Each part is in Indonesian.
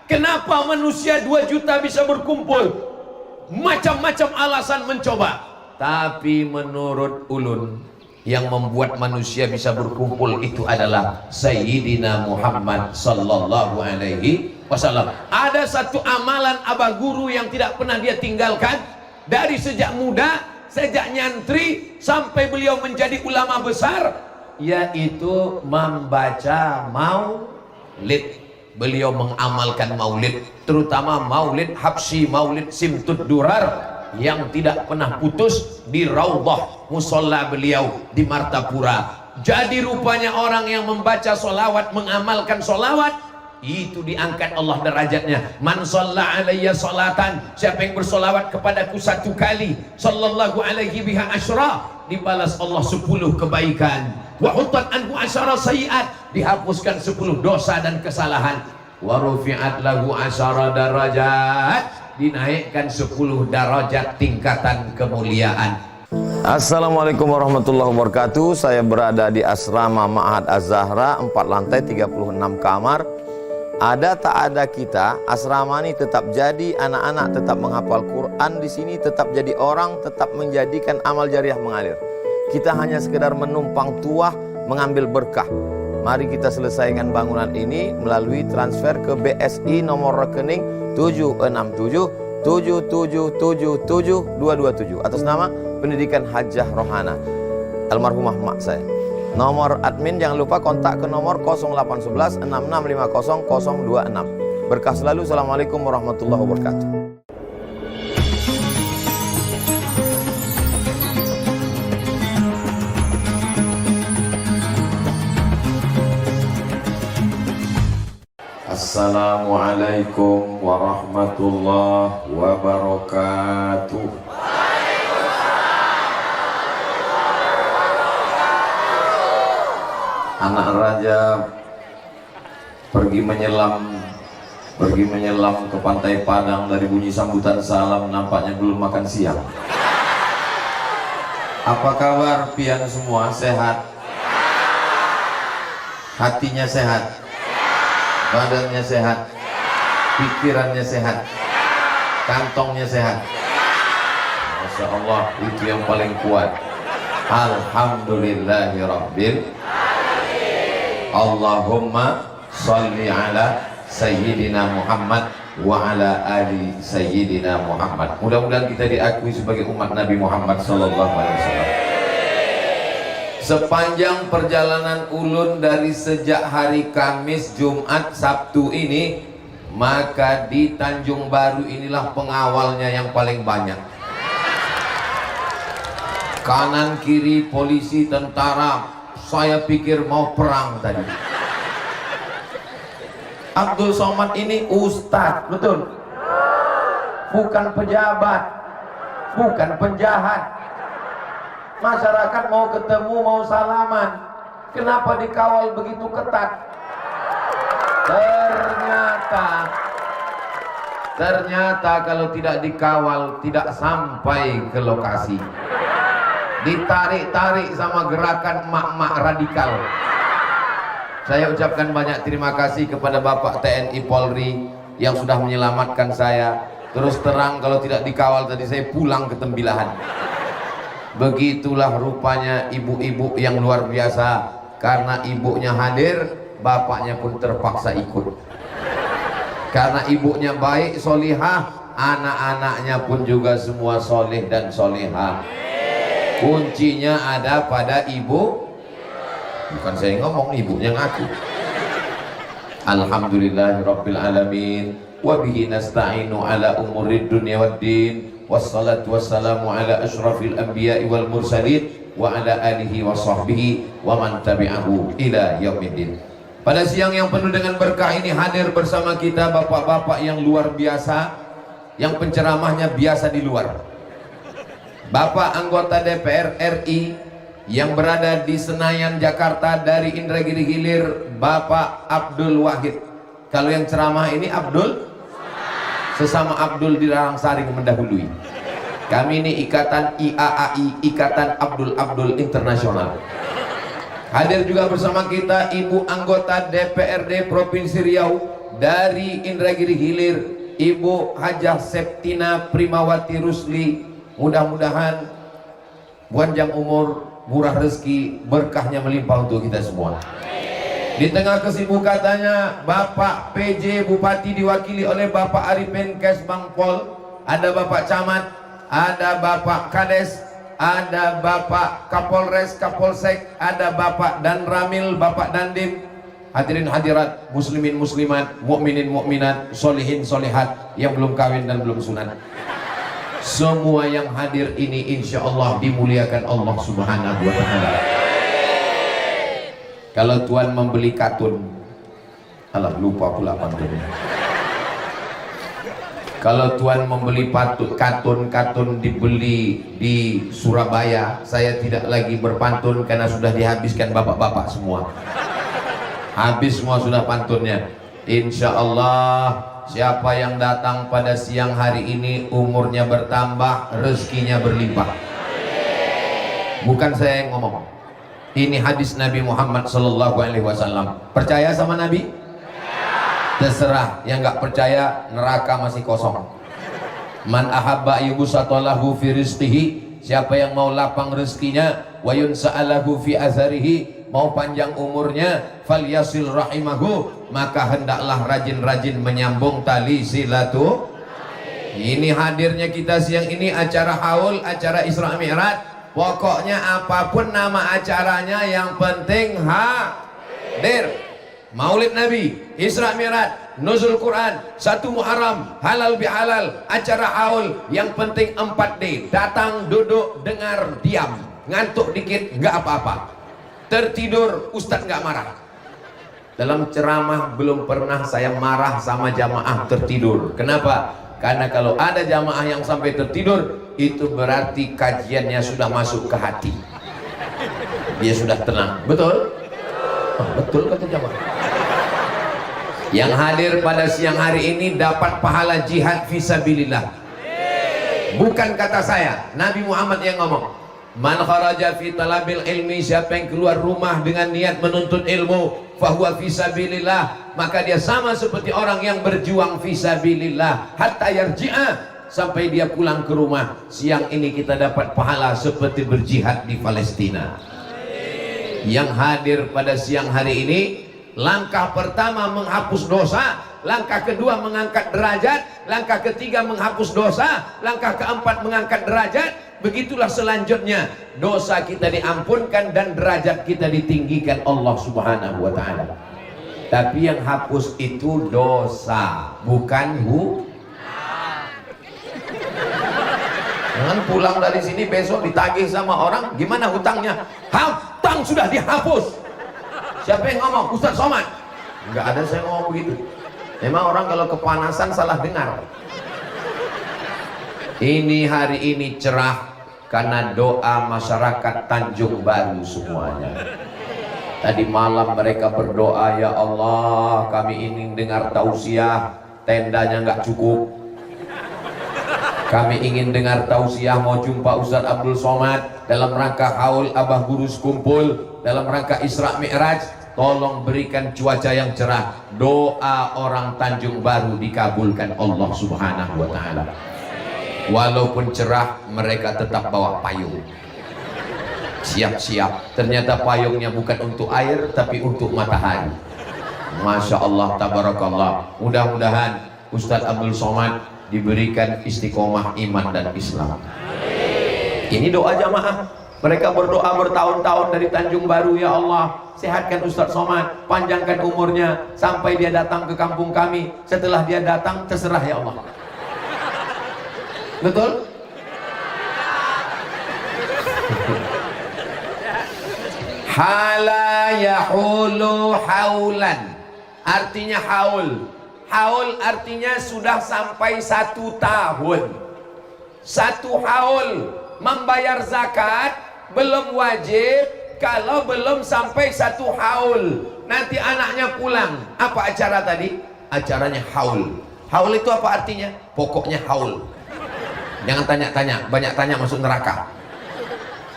Kenapa manusia 2 juta bisa berkumpul? Macam-macam alasan mencoba. Tapi menurut ulun, yang membuat manusia bisa berkumpul itu adalah Sayyidina Muhammad sallallahu alaihi wasallam. Ada satu amalan abah guru yang tidak pernah dia tinggalkan dari sejak muda, sejak nyantri sampai beliau menjadi ulama besar, yaitu membaca maulid. Beliau mengamalkan maulid, terutama maulid Habsyi, maulid Simtud Durar yang tidak pernah putus di raudhah musola beliau di Martapura. Jadi rupanya orang yang membaca solawat, mengamalkan solawat, itu diangkat Allah derajatnya. Man shalla alayya salatan, siapa yang bersolawat kepadaku 1 kali, sallallahu alaihi biha asyra, dibalas Allah 10 kebaikan. Wa hutat anhu asyara sayiat, dihapuskan 10 dosa dan kesalahan. Wa rufi'at lahu asyara darajat, dinaikkan 10 darajat tingkatan kemuliaan. Assalamualaikum warahmatullahi wabarakatuh. Saya berada di asrama Ma'had Az-Zahra, 4 lantai 36 kamar. Ada tak ada kita, asrama ini tetap jadi, anak-anak tetap menghafal Quran di sini, tetap jadi orang, tetap menjadikan amal jariah mengalir. Kita hanya sekedar menumpang tuah, mengambil berkah. Mari kita selesaikan bangunan ini melalui transfer ke BSI nomor rekening 76777772227 atas nama Pendidikan Hajah Rohana, almarhumah mak saya. Nomor admin jangan lupa kontak ke nomor 0811 6650 026. Berkah selalu. Assalamualaikum warahmatullahi wabarakatuh. Assalamualaikum warahmatullahi wabarakatuh. Anak raja pergi menyelam ke pantai Padang, dari bunyi sambutan salam nampaknya belum makan siang. Apa kabar pian semua? Sehat? Hatinya sehat? Badannya sehat? Pikirannya sehat? Kantongnya sehat? Masya Allah, itu yang paling kuat. Alhamdulillahirabbil. Allahumma salli ala Sayyidina Muhammad wa ala ali Sayyidina Muhammad. Mudah-mudahan kita diakui sebagai umat Nabi Muhammad sallallahu alaihi wasallam. Sepanjang perjalanan ulun dari sejak hari Kamis, Jumat, Sabtu ini, maka di Tanjung Baru inilah pengawalnya yang paling banyak. Kanan kiri polisi, tentara, saya pikir mau perang tadi. Abdul Somad ini ustadz, betul? Bukan pejabat, bukan penjahat. Masyarakat mau ketemu, mau salaman, kenapa dikawal begitu ketat? Ternyata kalau tidak dikawal tidak sampai ke lokasi. Ditarik-tarik sama gerakan emak-emak radikal. Saya ucapkan banyak terima kasih kepada Bapak TNI Polri yang sudah menyelamatkan saya. Terus terang kalau tidak dikawal tadi saya pulang ke Tembilahan. Begitulah rupanya ibu-ibu yang luar biasa. Karena ibunya hadir, bapaknya pun terpaksa ikut. Karena ibunya baik, solihah, anak-anaknya pun juga semua solih dan solihah. Kuncinya ada pada ibu. Bukan saya ngomong, ibunya ngaku. Alhamdulillahirabbil alamin wa bihi nasta'inu ala umurid dunya waddin, wassalatu wassalamu ala asyrafil anbiya'i wal mursalin wa ala alihi wa sahbihi wa man tabi'ahu ila yaumiddin. Pada siang yang penuh dengan berkah ini hadir bersama kita bapak-bapak yang luar biasa, yang penceramahnya biasa di luar. Bapak anggota DPR RI yang berada di Senayan, Jakarta, dari Indragiri Hilir, Bapak Abdul Wahid. Kalau yang ceramah ini Abdul, sesama Abdul di Larangsari mendahului. Kami ini ikatan IAAI, Ikatan Abdul Internasional. Hadir juga bersama kita Ibu anggota DPRD Provinsi Riau, dari Indragiri Hilir, Ibu Hajah Septina Primawati Rusli, mudah-mudahan panjang umur, murah rezeki, berkahnya melimpah untuk kita semua. Di tengah kesibukannya Bapak PJ Bupati diwakili oleh Bapak Arifin Kesbangpol, ada Bapak Camat, ada Bapak Kades, ada Bapak Kapolres, Kapolsek, ada Bapak Dan Ramil, Bapak Dandim. Hadirin hadirat, muslimin muslimat, mukminin mukminat, solihin solihat yang belum kawin dan belum sunat, semua yang hadir ini insya Allah dimuliakan Allah Subhanahu wa Ta'ala. Kalau Tuhan membeli katun, alah lupa pula pantunnya. Kalau Tuhan membeli katun dibeli di Surabaya, saya tidak lagi berpantun karena sudah dihabiskan bapak-bapak semua. Habis semua sudah pantunnya. Insya Allah siapa yang datang pada siang hari ini umurnya bertambah, rezekinya berlimpah. Bukan saya yang ngomong, ini hadis Nabi Muhammad SAW. Percaya sama Nabi? Terserah, yang nggak percaya neraka masih kosong. Man ahabba yubsatalahu fi rizqihi, siapa yang mau lapang rezekinya, wa yunsa'alahu fi azarihi, mau panjang umurnya, falyasil rahimahu, maka hendaklah rajin-rajin menyambung tali silatu. Ini hadirnya kita siang ini acara haul, acara Isra Mi'raj. Pokoknya apapun nama acaranya yang penting hadir. Maulid Nabi, Isra Mi'raj, Nuzul Quran, 1 Muharram, halal bihalal, acara haul, yang penting 4D. Datang, duduk, dengar, diam. Ngantuk dikit nggak apa-apa, tertidur Ustadz nggak marah. Dalam ceramah belum pernah saya marah sama jamaah tertidur. Kenapa? Karena kalau ada jamaah yang sampai tertidur, itu berarti kajiannya sudah masuk ke hati, dia sudah tenang. Betul? Oh, betul kata jamaah. Yang hadir pada siang hari ini dapat pahala jihad fisabilillah. Bukan kata saya, Nabi Muhammad yang ngomong. Man kharaja fi talabil ilmi, siapa yang keluar rumah dengan niat menuntut ilmu, fahuwa fisabilillah, maka dia sama seperti orang yang berjuang fisabilillah hatta yarji'a, sampai dia pulang ke rumah. Siang ini kita dapat pahala seperti berjihad di Palestina. Yang hadir pada siang hari ini, langkah pertama menghapus dosa, langkah kedua mengangkat derajat, langkah ketiga menghapus dosa, langkah keempat mengangkat derajat. Begitulah selanjutnya, dosa kita diampunkan dan derajat kita ditinggikan Allah Subhanahu wa Ta'ala. Tapi yang hapus itu dosa, bukan jangan pulang dari sini besok ditagih sama orang, gimana hutangnya? Hutang sudah dihapus. Siapa yang ngomong? Ustaz Somad? Enggak ada saya ngomong begitu. Memang orang kalau kepanasan salah dengar. Ini hari ini cerah karena doa masyarakat Tanjung Baru semuanya. Tadi malam mereka berdoa, ya Allah, kami ingin dengar tausiah, tendanya nggak cukup. Kami ingin dengar tausiah, mau jumpa Ustaz Abdul Somad dalam rangka haul Abah Gurus kumpul, dalam rangka Isra Mi'raj. Tolong berikan cuaca yang cerah, doa orang Tanjung Baru dikabulkan Allah Subhanahu wa Ta'ala. Walaupun cerah, mereka tetap bawa payung. Siap-siap, ternyata payungnya bukan untuk air tapi untuk matahari. Masya Allah, tabarakallah. Mudah-mudahan Ustadz Abdul Somad diberikan istiqomah iman dan Islam. Ini doa jamaah. Mereka berdoa bertahun-tahun dari Tanjung Baru, ya Allah, sehatkan Ustadz Somad, panjangkan umurnya sampai dia datang ke kampung kami. Setelah dia datang, terserah ya Allah. Betul? Hala yahulu haulan, artinya haul. Haul artinya sudah sampai 1 tahun. 1 haul. Membayar zakat belum wajib kalau belum sampai 1 haul. Nanti anaknya pulang. Apa acara tadi? Acaranya haul. Haul itu apa artinya? Pokoknya haul. Jangan tanya-tanya, banyak tanya masuk neraka.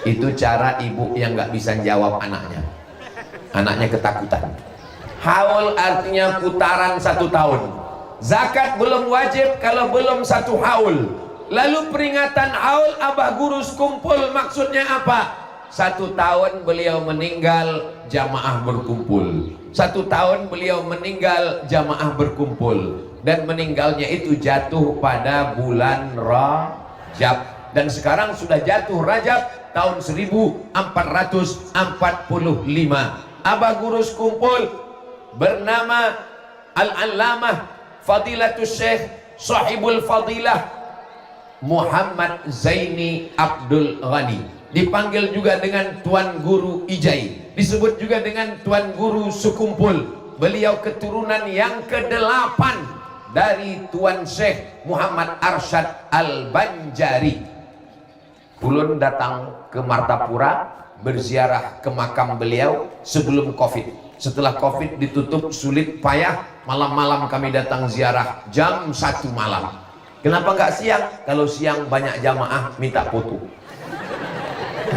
Itu cara ibu yang nggak bisa jawab anaknya. Anaknya ketakutan. Haul artinya putaran 1 tahun. Zakat belum wajib kalau belum 1 haul. Lalu peringatan haul Abah Guru kumpul maksudnya apa? 1 tahun beliau meninggal, jamaah berkumpul. 1 tahun beliau meninggal, jamaah berkumpul. Dan meninggalnya itu jatuh pada bulan Rajab. Dan sekarang sudah jatuh Rajab tahun 1445. Abah Guru kumpul bernama Al-Allamah Fadilatul Syekh Sahibul Fadilah Muhammad Zaini Abdul Ghani, dipanggil juga dengan Tuan Guru Ijai, disebut juga dengan Tuan Guru Sukumpul. Beliau keturunan yang ke-8 dari Tuan Syekh Muhammad Arsyad Al-Banjari. Ulun datang ke Martapura berziarah ke makam beliau sebelum Covid. Setelah Covid ditutup sulit payah, malam-malam kami datang ziarah jam 1 malam. Kenapa nggak siang? Kalau siang banyak jamaah minta foto.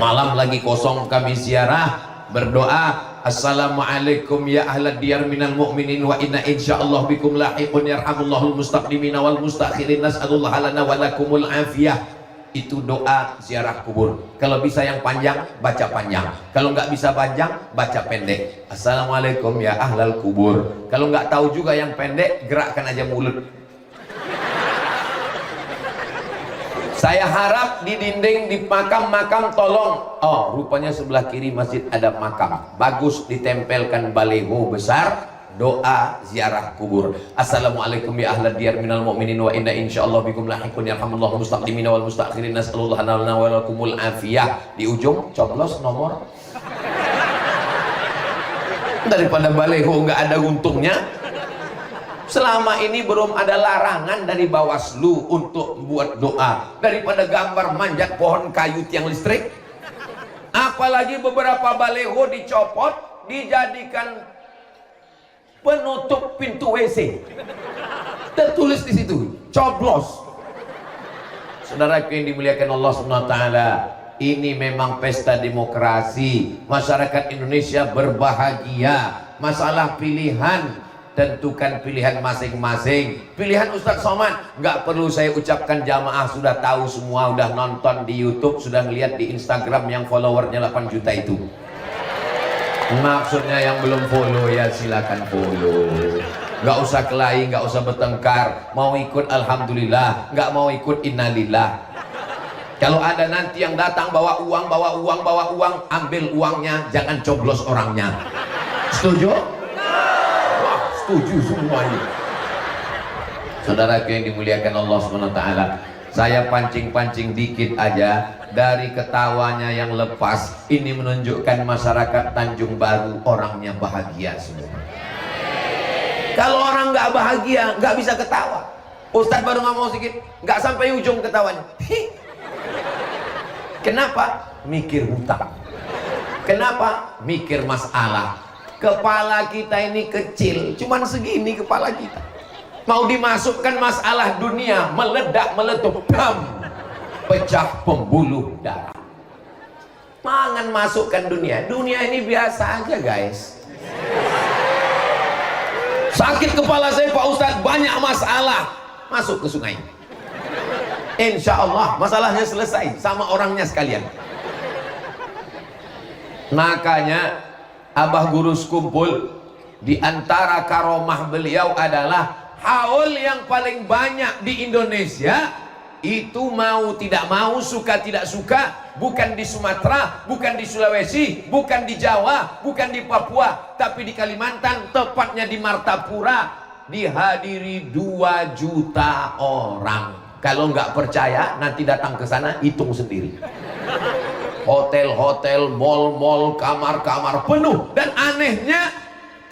Malam lagi kosong kami ziarah, berdoa, assalamualaikum ya ahlad diyar minal mu'minin wa inna insyaallah bikum lahiqun yarhamullahul mustaqdimina wal mustakhirin nas'alullah lana wa lakumul afiyah. Itu doa ziarah kubur. Kalau bisa yang panjang, baca panjang. Kalau nggak bisa panjang, baca pendek. Assalamualaikum ya ahlal kubur. Kalau nggak tahu juga yang pendek, gerakkan aja mulut. Saya harap di dinding di makam-makam tolong. Oh, rupanya sebelah kiri masjid ada makam. Bagus ditempelkan baliho besar. Doa ziarah kubur. Assalamualaikum ya ahlad diyar minal mu'minin wa inna insyaallah bikum lahiqun yarhamullahu mustaqdimina wal mustakhirin nas'alullah lana wa lakumul afiyah. Di ujung coblos nomor. Daripada baleho nggak ada untungnya. Selama ini belum ada larangan dari Bawaslu untuk buat doa. Daripada gambar manjat pohon kayu tiang listrik. Apalagi beberapa baleho dicopot dijadikan penutup pintu WC, tertulis di situ coblos. Saudara yang dimuliakan Allah SWT, ini memang pesta demokrasi. Masyarakat Indonesia berbahagia. Masalah pilihan, tentukan pilihan masing-masing. Pilihan Ustadz Somad nggak perlu saya ucapkan, jamaah sudah tahu semua, udah nonton di YouTube, sudah ngeliat di Instagram yang followernya 8 juta itu. Maksudnya yang belum follow ya silakan follow. Nggak usah kelahi, nggak usah bertengkar. Mau ikut alhamdulillah, nggak mau ikut innalillah. Kalau ada nanti yang datang bawa uang, ambil uangnya, jangan coblos orangnya. Setuju? Wah, setuju semuanya. Saudara yang dimuliakan Allah SWT, saya pancing-pancing dikit aja. Dari ketawanya yang lepas, ini menunjukkan masyarakat Tanjung Baru orangnya bahagia semua. Kalau orang nggak bahagia, nggak bisa ketawa. Ustadz baru ngomong sedikit, nggak sampai ujung ketawanya. Kenapa? Mikir hutang. Kenapa? Mikir masalah. Kepala kita ini kecil, cuman segini kepala kita. Mau dimasukkan masalah dunia, meledak, meletup, bam, pecah pembuluh darah. Jangan masukkan dunia. Dunia ini biasa aja guys. Sakit kepala saya Pak Ustadz, banyak masalah. Masuk ke sungai. Insya Allah masalahnya selesai sama orangnya sekalian. Makanya Abah Guru kumpul, di antara karomah beliau adalah haul yang paling banyak di Indonesia itu, mau tidak mau, suka tidak suka, bukan di Sumatera, bukan di Sulawesi, bukan di Jawa, bukan di Papua, tapi di Kalimantan, tepatnya di Martapura, dihadiri 2 juta orang. Kalau nggak percaya, nanti datang ke sana, hitung sendiri. Hotel-hotel, mall-mall, kamar-kamar penuh. Dan anehnya,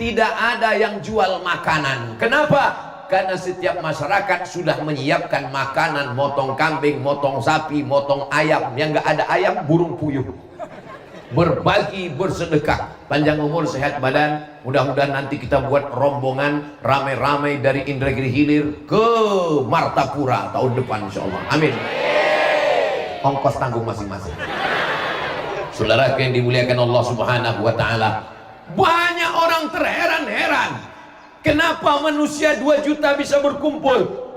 tidak ada yang jual makanan. Kenapa? Karena setiap masyarakat sudah menyiapkan makanan, motong kambing, motong sapi, motong ayam. Yang nggak ada ayam, burung puyuh. Berbagi, bersedekah. Panjang umur, sehat badan. Mudah-mudahan nanti kita buat rombongan ramai-ramai dari Indragiri Hilir ke Martapura tahun depan insya Allah. Amin. Ongkos tanggung masing-masing. Saudara yang dimuliakan Allah Subhanahu wa Ta'ala, Banyak orang terheran-heran kenapa manusia 2 juta bisa berkumpul.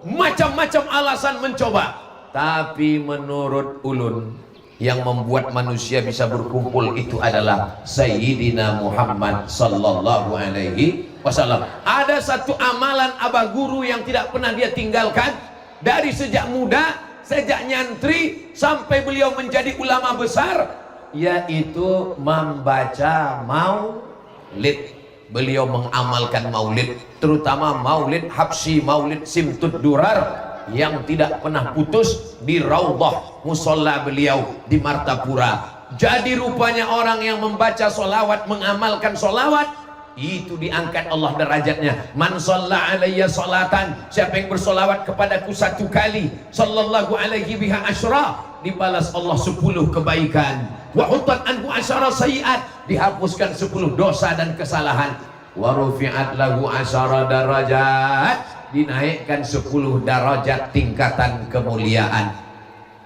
Macam-macam alasan mencoba. Tapi menurut ulun, yang membuat manusia bisa berkumpul itu adalah Sayyidina Muhammad sallallahu alaihi wasallam. Ada satu amalan abah guru yang tidak pernah dia tinggalkan dari sejak muda, sejak nyantri sampai beliau menjadi ulama besar, yaitu membaca maulid. Beliau mengamalkan maulid, terutama maulid Habsyi, maulid Simtud Durar yang tidak pernah putus di raudhah musola beliau di Martapura. Jadi rupanya orang yang membaca solawat, mengamalkan solawat, itu diangkat Allah derajatnya. Man shalla alayya salatan, siapa yang bersolawat kepadaku 1 kali, sallallahu alaihi biha asyra, dibalas Allah 10 kebaikan. Wa hutat anhu asyara sayiat, dihapuskan 10 dosa dan kesalahan. Wa rufi'at lahu asyara darajat, dinaikkan 10 derajat tingkatan kemuliaan.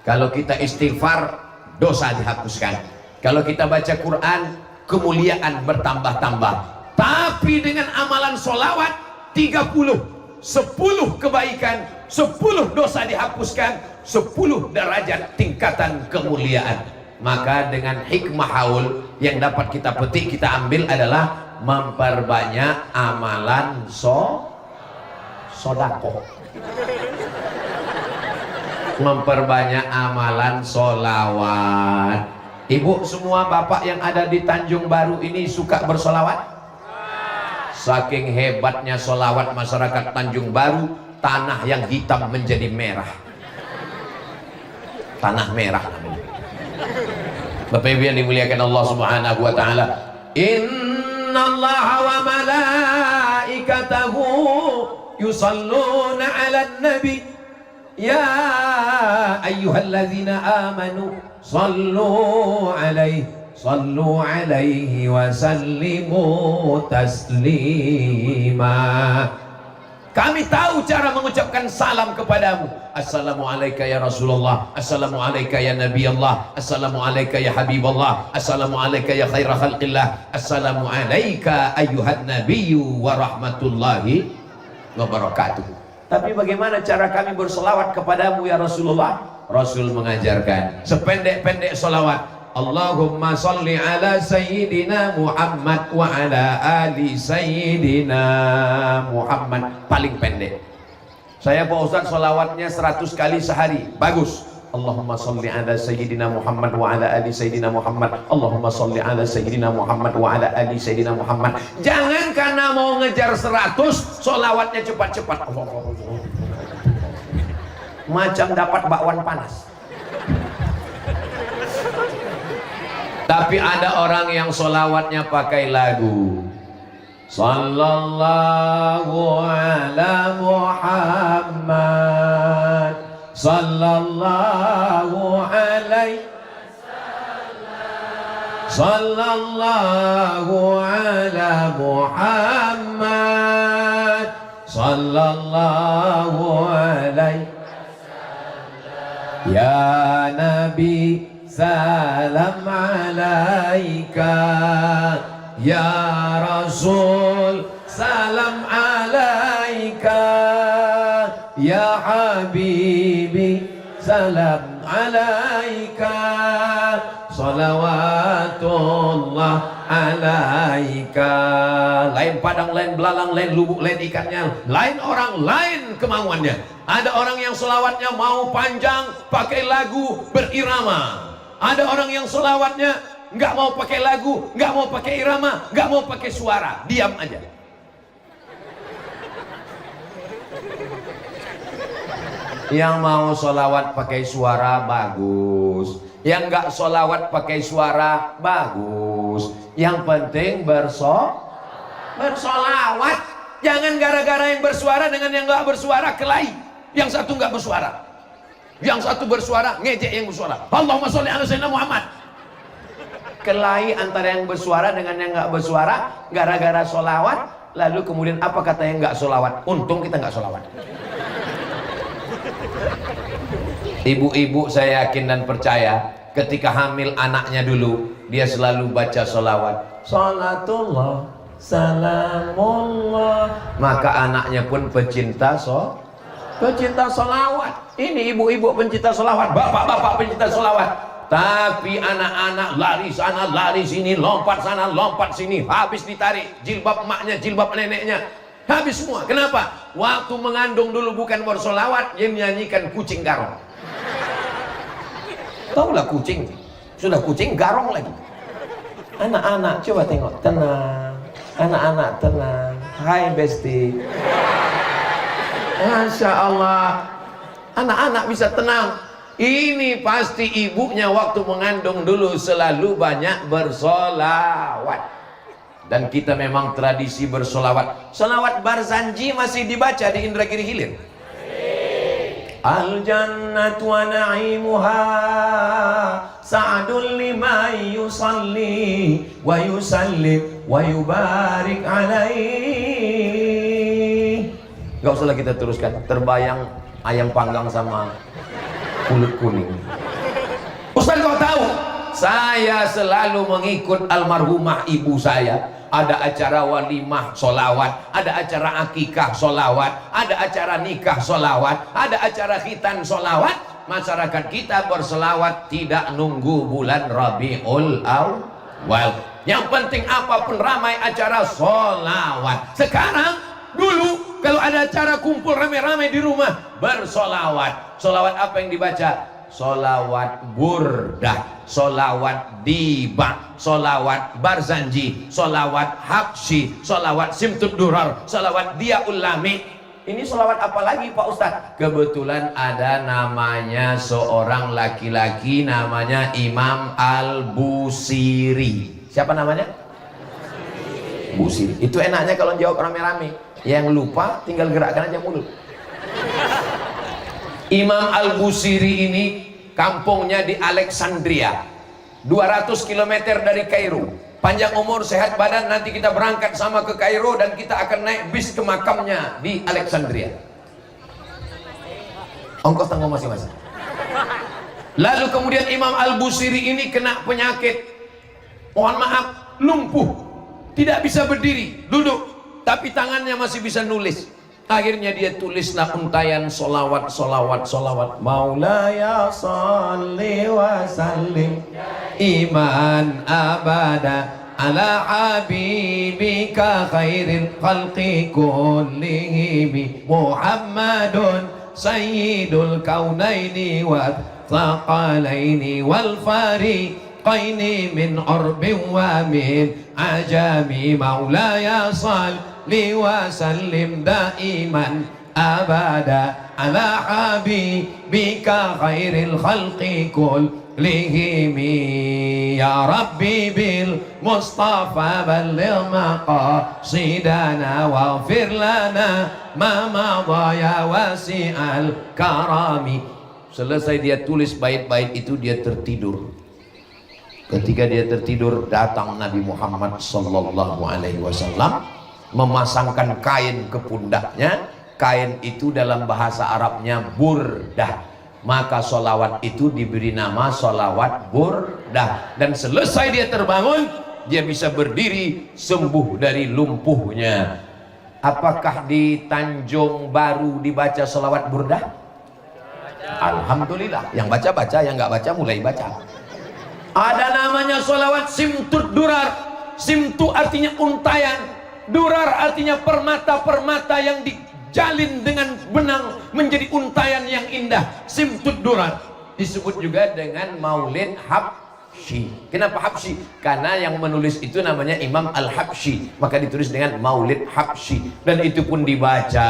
Kalau kita istighfar, dosa dihapuskan. Kalau kita baca Quran, kemuliaan bertambah-tambah. Tapi dengan amalan solawat 30, 10 kebaikan, 10 dosa dihapuskan, 10 derajat tingkatan kemuliaan. Maka dengan hikmah haul yang dapat kita petik, kita ambil adalah memperbanyak amalan sodako, memperbanyak amalan solawat. Ibu semua, bapak yang ada di Tanjung Baru ini suka bersolawat? Saking hebatnya solawat masyarakat Tanjung Baru, tanah yang hitam menjadi merah. Tanah merah. Bapak Ibu yang dimuliakan Allah Subhanahu wa taala, innallaha wa malaikatahu yusalluna 'alan nabi ya ayyuhalladzina amanu sallu 'alaihi wa sallimu taslima. Kami tahu cara mengucapkan salam kepadamu. Assalamualaikum ya Rasulullah, Assalamualaikum ya Nabi Allah, Assalamualaikum ya Habibullah, Assalamualaikum ya khaira khalqillah, Assalamualaikum ayyuhan nabiyyu wa rahmatullahi wa barakatuh. Tapi bagaimana cara kami bersolawat kepadamu ya Rasulullah? Rasul mengajarkan sependek-pendek solawat, Allahumma salli ala Sayyidina Muhammad wa ala ali Sayyidina Muhammad. Paling pendek. Saya Pak Ustaz solawatnya 100 kali sehari, bagus. Allahumma salli ala Sayyidina Muhammad wa ala ali Sayyidina Muhammad, Allahumma salli ala Sayyidina Muhammad wa ala ali Sayyidina Muhammad. Jangan karena mau ngejar 100 solawatnya cepat-cepat, macam dapat bakwan panas. Tapi ada orang yang solawatnya pakai lagu. Sallallahu ala Muhammad, sallallahu alaihi wasallam, sallallahu ala Muhammad, sallallahu alaihi wasallam. Ya Nabi salam alaika, ya Rasul salam alaika, ya Habibi salam alaika, salawatullah alaika. Lain padang, lain belalang, lain lubuk, lain ikannya, lain orang, lain kemauannya. Ada orang yang selawatnya mau panjang, pakai lagu berirama. Ada orang yang selawatnya nggak mau pakai lagu, nggak mau pakai irama, nggak mau pakai suara, diam aja. Yang mau selawat pakai suara bagus, yang nggak selawat pakai suara bagus. Yang penting bersolawat. Jangan gara-gara yang bersuara dengan yang nggak bersuara kelahi. Yang satu nggak bersuara, yang satu bersuara, ngejek yang bersuara. Allahumma sholli ala sayyidina Muhammad. Kelahi antara yang bersuara dengan yang nggak bersuara gara-gara solawat. Lalu kemudian apa kata yang nggak solawat? Untung kita nggak solawat. Ibu-ibu saya yakin dan percaya ketika hamil anaknya dulu, dia selalu baca solawat. salatullah, salamullah. Maka anaknya pun pecinta solawat. Ini ibu-ibu pencinta solawat, bapak-bapak pencinta solawat. Tapi anak-anak lari sana lari sini, lompat sana lompat sini, habis ditarik jilbab emaknya, jilbab neneknya, habis semua. Kenapa? Waktu mengandung dulu bukan bersolawat, yang nyanyikan kucing garong. Taulah kucing, sudah kucing garong lagi. Anak-anak coba tengok, tenang. Anak-anak tenang. Hai besti. Masya Allah, anak-anak bisa tenang. Ini pasti ibunya waktu mengandung dulu selalu banyak bersolawat. Dan kita memang tradisi bersolawat. Solawat Barzanji masih dibaca di Indragiri Hilir. Al jannatu wa na'imuha sa'adun liman yusalli wa yusallim wa yubarik alaih. Gak usahlah kita teruskan. Terbayang ayam panggang sama kulit kuning. Ustaz, kau tahu saya selalu mengikut almarhumah ibu saya. Ada acara walimah solawat, ada acara akikah solawat, ada acara nikah solawat, ada acara khitan solawat. Masyarakat kita bersolawat tidak nunggu bulan Rabiul Awal. Yang penting apapun ramai acara solawat. Sekarang, dulu kalau ada acara kumpul rame-rame di rumah bersolawat. Solawat apa yang dibaca? Solawat burdah, solawat diba, solawat barzanji, solawat habsyi, solawat simtud durar, solawat dia ulami. Ini solawat apa lagi Pak Ustadz? Kebetulan ada namanya seorang laki-laki namanya Imam Al-Busiri. Siapa namanya? Busiri. Itu enaknya kalau jawab rame-rame. Yang lupa tinggal gerakkan aja mulut. Imam Al-Busiri ini kampungnya di Alexandria, 200 km dari Kairo. Panjang umur sehat badan, nanti kita berangkat sama ke Kairo dan kita akan naik bis ke makamnya di Alexandria. Ongkos tanggung masing-masing. Lalu kemudian Imam Al-Busiri ini kena penyakit, mohon maaf, lumpuh, tidak bisa berdiri, duduk, tapi tangannya masih bisa nulis. Akhirnya dia tulislah untayan solawat. Maulaya salli wa sallim iman abada ala habibika khairil khalqi kullihim Muhammadun sayyidul kaunaini wa thaqalaini wal fariqaini min urbin wa min ajami. Maulaya salli wa sallim daiman abada ala habibika khairil khalqi kullihim. Ya Rabbi bil Mustafa balligh maqasidana waghfir lana ma madha ya wasi'al karami. Selesai dia tulis bait-bait itu, dia tertidur. Ketika dia tertidur, datang Nabi Muhammad sallallahu alaihi wasallam memasangkan kain ke pundaknya. Kain itu dalam bahasa Arabnya burdah. Maka solawat itu diberi nama solawat burdah. Dan selesai dia terbangun, dia bisa berdiri, sembuh dari lumpuhnya. Apakah di Tanjung Baru dibaca solawat burdah? Alhamdulillah. Yang baca-baca, yang nggak baca mulai baca. Ada namanya solawat simtud durar. Simtu artinya untayan, durar artinya permata-permata yang dijalin dengan benang menjadi untayan yang indah. Simtud durar disebut juga dengan maulid habsyi. Kenapa habsyi? Karena yang menulis itu namanya Imam Al-Habsyi, maka ditulis dengan maulid habsyi. Dan itu pun dibaca.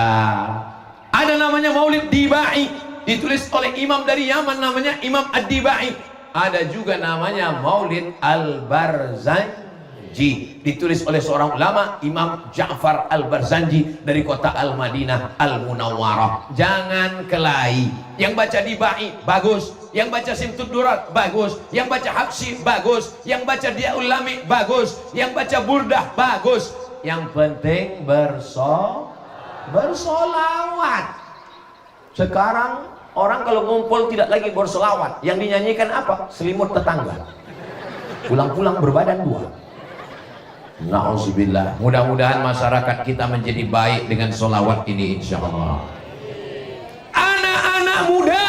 Ada namanya maulid dibai, ditulis oleh imam dari Yaman namanya Imam Ad-Dibai. Ada juga namanya maulid Al-Barzanji, ditulis oleh seorang ulama Imam Ja'far Al-Barzanji dari kota Al-Madinah Al-Munawwarah. Jangan kelahi. Yang baca dibai bagus, yang baca simtud durat bagus, yang baca habsyi bagus, yang baca dia ulami bagus, yang baca burdah bagus. Yang penting bersolawat. Sekarang orang kalau ngumpul tidak lagi bersolawat, yang dinyanyikan apa? Selimut tetangga. Pulang-pulang berbadan dua. Na'udzubillah. Mudah-mudahan masyarakat kita menjadi baik dengan sholawat ini insyaallah. Anak-anak muda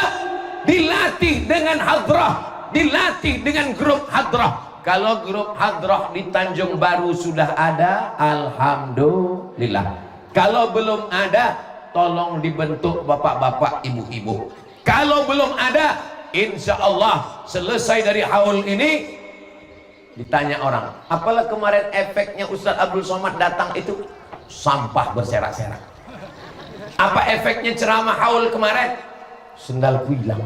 dilatih dengan hadrah, dilatih dengan grup hadrah. Kalau grup hadrah di Tanjung Baru sudah ada, alhamdulillah. Kalau belum ada, tolong dibentuk bapak-bapak, ibu-ibu. Kalau belum ada, insya Allah selesai dari haul ini, ditanya orang, apalah kemarin efeknya Ustadz Abdul Somad datang itu? Sampah berserak-serak. Apa efeknya ceramah haul kemarin? Sendalku hilang.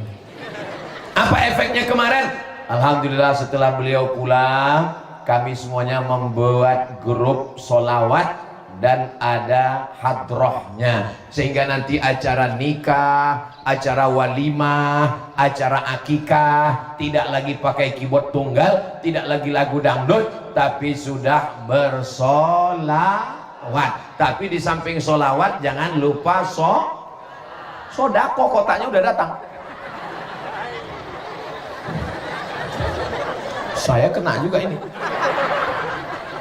Apa efeknya kemarin? Alhamdulillah setelah beliau pulang, kami semuanya membuat grup sholawat dan ada hadrohnya, sehingga nanti acara nikah, acara walimah, acara akikah tidak lagi pakai keyboard tunggal, tidak lagi lagu dangdut, tapi sudah bersolawat. Tapi di samping solawat jangan lupa sodako, kotanya udah datang. Saya kena juga ini.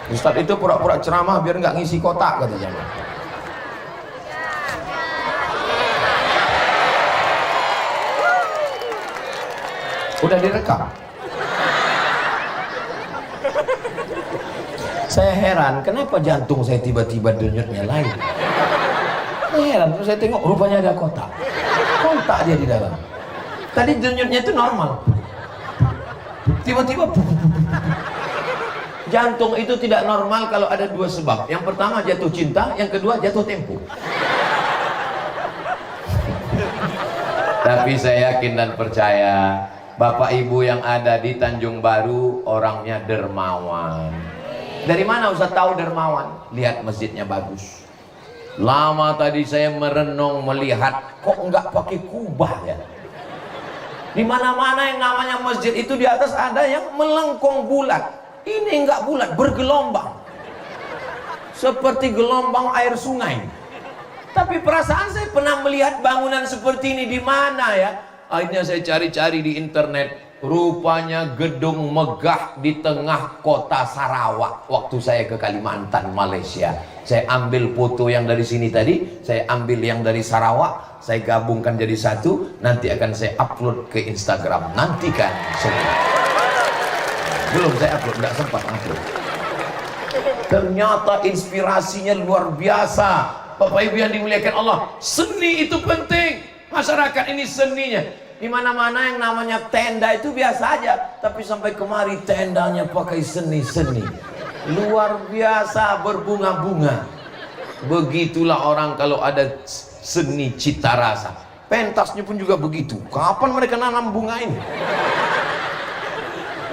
Ustadz itu pura-pura ceramah biar nggak ngisi kotak katanya. Udah direkam. Saya heran kenapa jantung saya tiba-tiba denyutnya lain. Saya heran, terus saya tengok rupanya ada kotak. Kontak dia di dalam. Tadi denyutnya itu normal. Tiba-tiba jantung itu tidak normal kalau ada dua sebab. Yang pertama jatuh cinta, yang kedua jatuh tempo. Tapi saya yakin dan percaya Bapak Ibu yang ada di Tanjung Baru orangnya dermawan. Dari mana Ustaz tahu dermawan? Lihat masjidnya bagus. Lama tadi saya merenung melihat kok enggak pakai kubah ya. Di mana-mana yang namanya masjid itu di atas ada yang melengkung bulat. Ini enggak bulat, bergelombang. Seperti gelombang air sungai. Tapi perasaan saya pernah melihat bangunan seperti ini di mana ya? Akhirnya saya cari-cari di internet. Rupanya gedung megah di tengah kota Sarawak. Waktu saya ke Kalimantan, Malaysia. Saya ambil foto yang dari sini tadi, saya ambil yang dari Sarawak, saya gabungkan jadi satu. Nanti akan saya upload ke Instagram. Nantikan semua. Belum saya upload, nggak sempat upload. Ternyata inspirasinya luar biasa. Bapak Ibu yang dimuliakan Allah, seni itu penting. Masyarakat ini seninya. Di mana-mana yang namanya tenda itu biasa aja, tapi sampai kemari tendanya pakai seni-seni. Luar biasa, berbunga-bunga. Begitulah orang kalau ada seni cita rasa. Pentasnya pun juga begitu. Kapan mereka nanam bunga ini?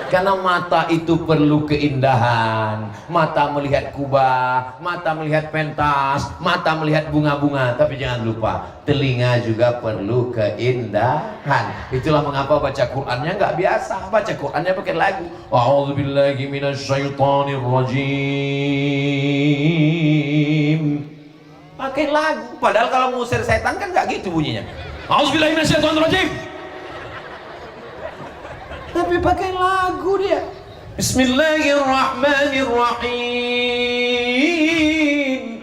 Karena mata itu perlu keindahan. Mata melihat kubah, mata melihat pentas, mata melihat bunga-bunga. Tapi jangan lupa, telinga juga perlu keindahan. Itulah mengapa baca Qur'annya nggak biasa. Baca Qur'annya pakai lagu. A'udzubillahi minasyaitonirrajim. Pakai lagu. Padahal kalau ngusir setan kan nggak gitu bunyinya. A'udzubillahi minasyaitonirrajim. Tapi pakai lagu dia. Bismillahirrahmanirrahim.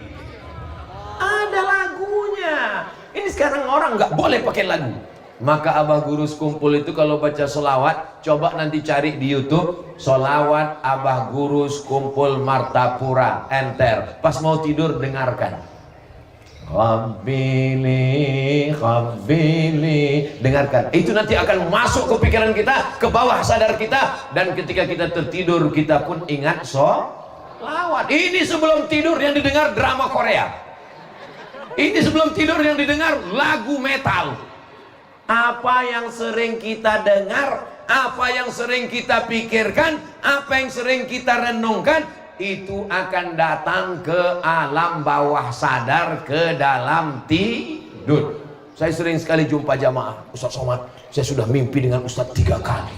Ada lagunya. Ini sekarang orang nggak boleh pakai lagu. Maka Abah Guru Sekumpul itu kalau baca sholawat, coba nanti cari di YouTube sholawat Abah Guru Sekumpul Martapura. Enter. Pas mau tidur dengarkan. Khabbili, khabbili. Dengarkan, itu nanti akan masuk ke pikiran kita, ke bawah sadar kita. Dan ketika kita tertidur, kita pun ingat sholawat. Ini sebelum tidur yang didengar drama Korea. Ini sebelum tidur yang didengar lagu metal. Apa yang sering kita dengar, apa yang sering kita pikirkan, apa yang sering kita renungkan, itu akan datang ke alam bawah sadar, ke dalam tidur. Saya sering sekali jumpa jamaah, Ustaz Somad, saya sudah mimpi dengan Ustaz 3 kali.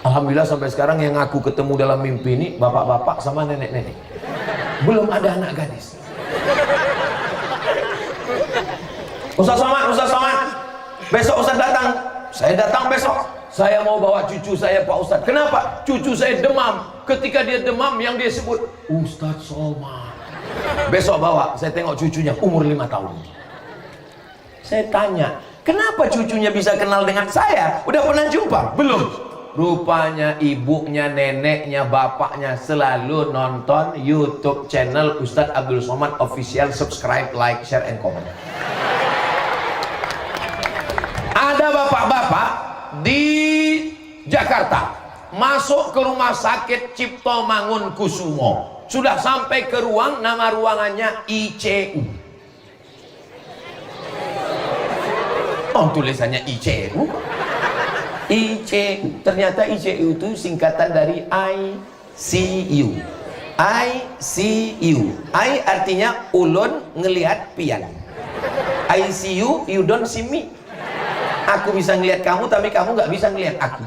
Alhamdulillah sampai sekarang yang aku ketemu dalam mimpi ini bapak-bapak sama nenek-nenek. Belum ada anak gadis. Ustaz Somad, besok Ustaz datang. Saya datang besok. Saya mau bawa cucu saya Pak Ustadz. Kenapa? Cucu saya demam. Ketika dia demam yang dia sebut Ustadz Somad. Besok bawa, saya tengok cucunya umur 5 tahun. Saya tanya, kenapa cucunya bisa kenal dengan saya? Udah pernah jumpa? Belum. Rupanya ibunya, neneknya, bapaknya selalu nonton YouTube channel Ustadz Abdul Somad Official. Subscribe, like, share, and comment. Ada bapak-bapak di Jakarta masuk ke rumah sakit Cipto Mangunkusumo, sudah sampai ke ruang, nama ruangannya ICU. Oh, tulisannya ICU. ICU, ternyata ICU itu singkatan dari ICU. ICU, I artinya ulun ngelihat pian. ICU, you don't see me. Aku bisa ngelihat kamu, tapi kamu nggak bisa ngelihat aku.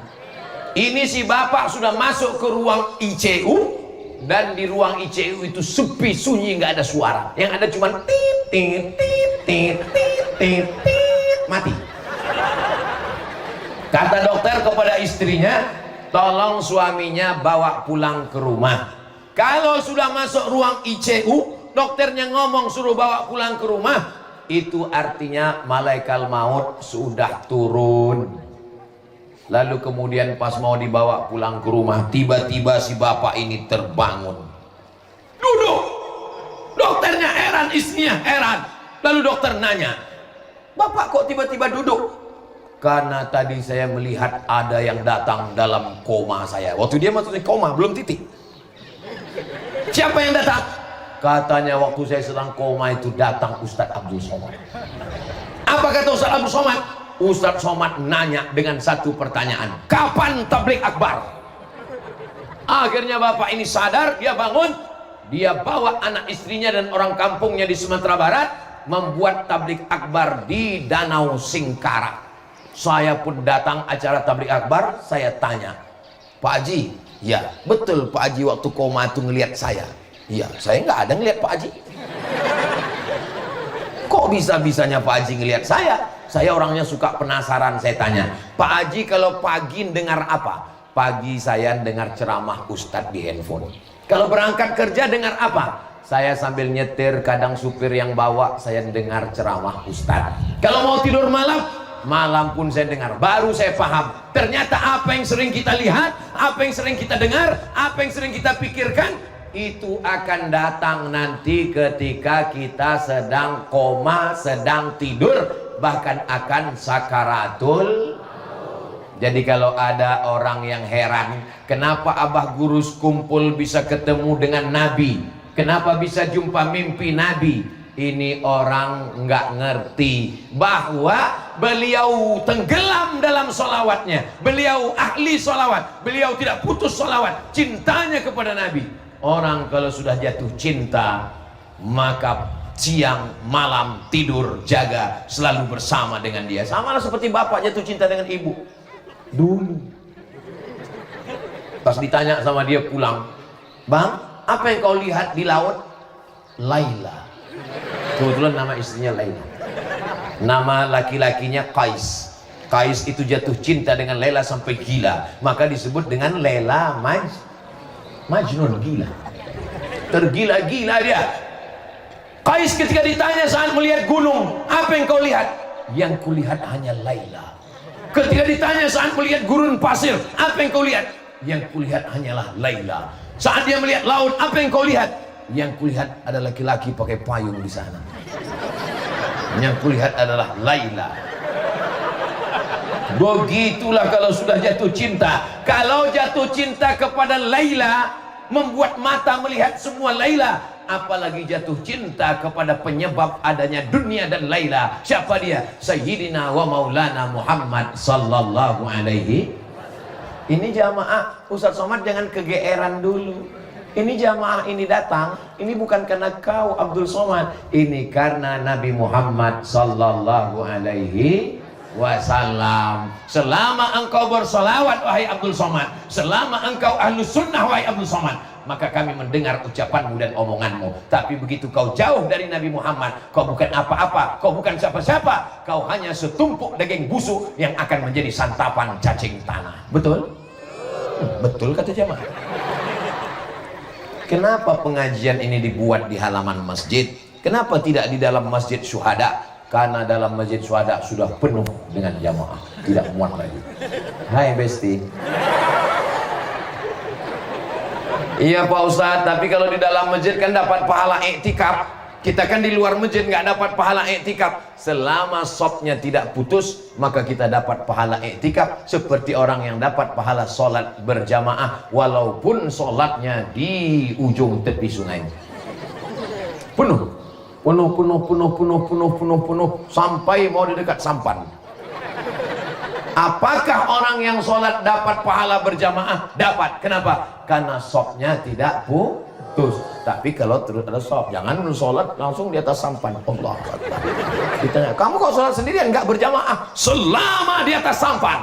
Ini si bapak sudah masuk ke ruang ICU, dan di ruang ICU itu sepi, sunyi, nggak ada suara. Yang ada cuma tit tit tit tit tit tit tit, mati. Kata dokter kepada istrinya, tolong suaminya bawa pulang ke rumah. Kalau sudah masuk ruang ICU, dokternya ngomong suruh bawa pulang ke rumah, itu artinya malaikat maut sudah turun. Lalu kemudian pas mau dibawa pulang ke rumah, tiba-tiba si bapak ini terbangun, duduk. Dokternya heran, istrinya heran. Lalu dokter nanya, bapak kok tiba-tiba duduk? Karena tadi saya melihat ada yang datang dalam koma saya. Waktu dia masuk di koma, belum titik. Siapa yang datang? Katanya waktu saya sedang koma itu datang Ustadz Abdul Somad. Apa kata Ustadz Abdul Somad? Ustadz Somad nanya dengan satu pertanyaan, kapan tablik akbar? Akhirnya bapak ini sadar, dia bangun, dia bawa anak istrinya dan orang kampungnya di Sumatera Barat membuat tablik akbar di Danau Singkara. Saya pun datang acara tablik akbar, saya tanya, Pak Haji, ya betul Pak Haji waktu koma itu ngelihat saya. Iya, saya nggak ada ngelihat Pak Haji. Kok bisa-bisanya Pak Haji ngelihat saya? Saya orangnya suka penasaran, saya tanya, Pak Haji kalau pagi dengar apa? Pagi saya dengar ceramah Ustadz di handphone. Kalau berangkat kerja dengar apa? Saya sambil nyetir, kadang supir yang bawa, saya dengar ceramah Ustadz. Kalau mau tidur malam, malam pun saya dengar. Baru saya paham, ternyata apa yang sering kita lihat, apa yang sering kita dengar, apa yang sering kita pikirkan, itu akan datang nanti ketika kita sedang koma, sedang tidur, bahkan akan sakaratul. Jadi kalau ada orang yang heran, kenapa Abah Gurus kumpul bisa ketemu dengan Nabi, kenapa bisa jumpa mimpi Nabi, ini orang nggak ngerti bahwa beliau tenggelam dalam solawatnya, beliau ahli solawat, beliau tidak putus solawat, cintanya kepada Nabi. Orang kalau sudah jatuh cinta, maka siang malam tidur jaga selalu bersama dengan dia. Sama lah seperti bapak jatuh cinta dengan ibu dulu. Pas ditanya sama dia pulang, bang, apa yang kau lihat di laut? Laila. Kebetulan nama istrinya Laila, nama laki-lakinya Qais. Qais itu jatuh cinta dengan Laila sampai gila, maka disebut dengan Laila Majnun, gila, tergila-gila dia. Qais ketika ditanya saat melihat gunung, apa yang kau lihat? Yang kulihat hanya Laila. Ketika ditanya saat melihat gurun pasir, apa yang kau lihat? Yang kulihat hanyalah Laila. Saat dia melihat laut, apa yang kau lihat? Yang kulihat ada laki-laki pakai payung di sana. Yang kulihat adalah Laila. Begitulah kalau sudah jatuh cinta. Kalau jatuh cinta kepada Laila, membuat mata melihat semua Laila, apalagi jatuh cinta kepada penyebab adanya dunia dan Laila. Siapa dia? Sayyidina wa Maulana Muhammad sallallahu alaihi. Ini jamaah Ustadz Somad jangan kegeeran dulu. Ini jamaah ini datang, ini bukan karena kau Abdul Somad, ini karena Nabi Muhammad sallallahu alaihi wasallam. Selama engkau bersolawat wahai Abdul Somad, selama engkau ahlus sunnah wahai Abdul Somad, maka kami mendengar ucapanmu dan omonganmu. Tapi begitu kau jauh dari Nabi Muhammad, kau bukan apa-apa, kau bukan siapa-siapa, kau hanya setumpuk daging busuk yang akan menjadi santapan cacing tanah. Betul? Betul kata jamaah. Kenapa pengajian ini dibuat di halaman masjid? Kenapa tidak di dalam masjid syuhada? Karena dalam masjid syuhada sudah penuh dengan jamaah, tidak muat lagi. Hai Besti. Iya Pak Ustadz, tapi kalau di dalam masjid kan dapat pahala iktikaf. Kita kan di luar masjid nggak dapat pahala iktikaf. Selama sopnya tidak putus, maka kita dapat pahala iktikaf seperti orang yang dapat pahala sholat berjamaah, walaupun sholatnya di ujung tepi sungai. Penuh sampai mau di dekat sampan. Apakah orang yang sholat dapat pahala berjamaah? Dapat. Kenapa? Karena sopnya tidak putus. Tapi kalau terus ada sop, jangan sholat langsung di atas sampan. Allah Akbar. Ditanya, kamu kok sholat sendirian nggak berjamaah? Selama di atas sampan.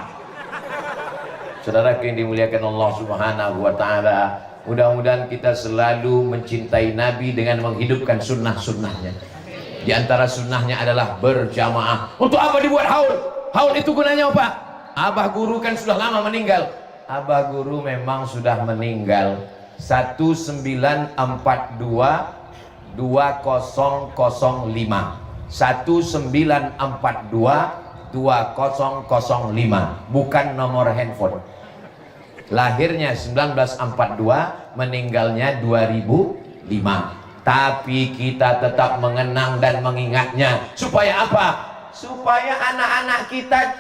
Saudara yang dimuliakan Allah Subhanahu wa Ta'ala, mudah-mudahan kita selalu mencintai Nabi dengan menghidupkan sunnah-sunnahnya. Di antara sunnahnya adalah berjamaah. Untuk apa dibuat haul? Haul itu gunanya apa? Abah guru kan sudah lama meninggal. Abah guru memang sudah meninggal 1942 2005. 1942 2005, bukan nomor handphone. Lahirnya 1942, meninggalnya 2005. Tapi kita tetap mengenang dan mengingatnya. Supaya apa? Supaya anak-anak kita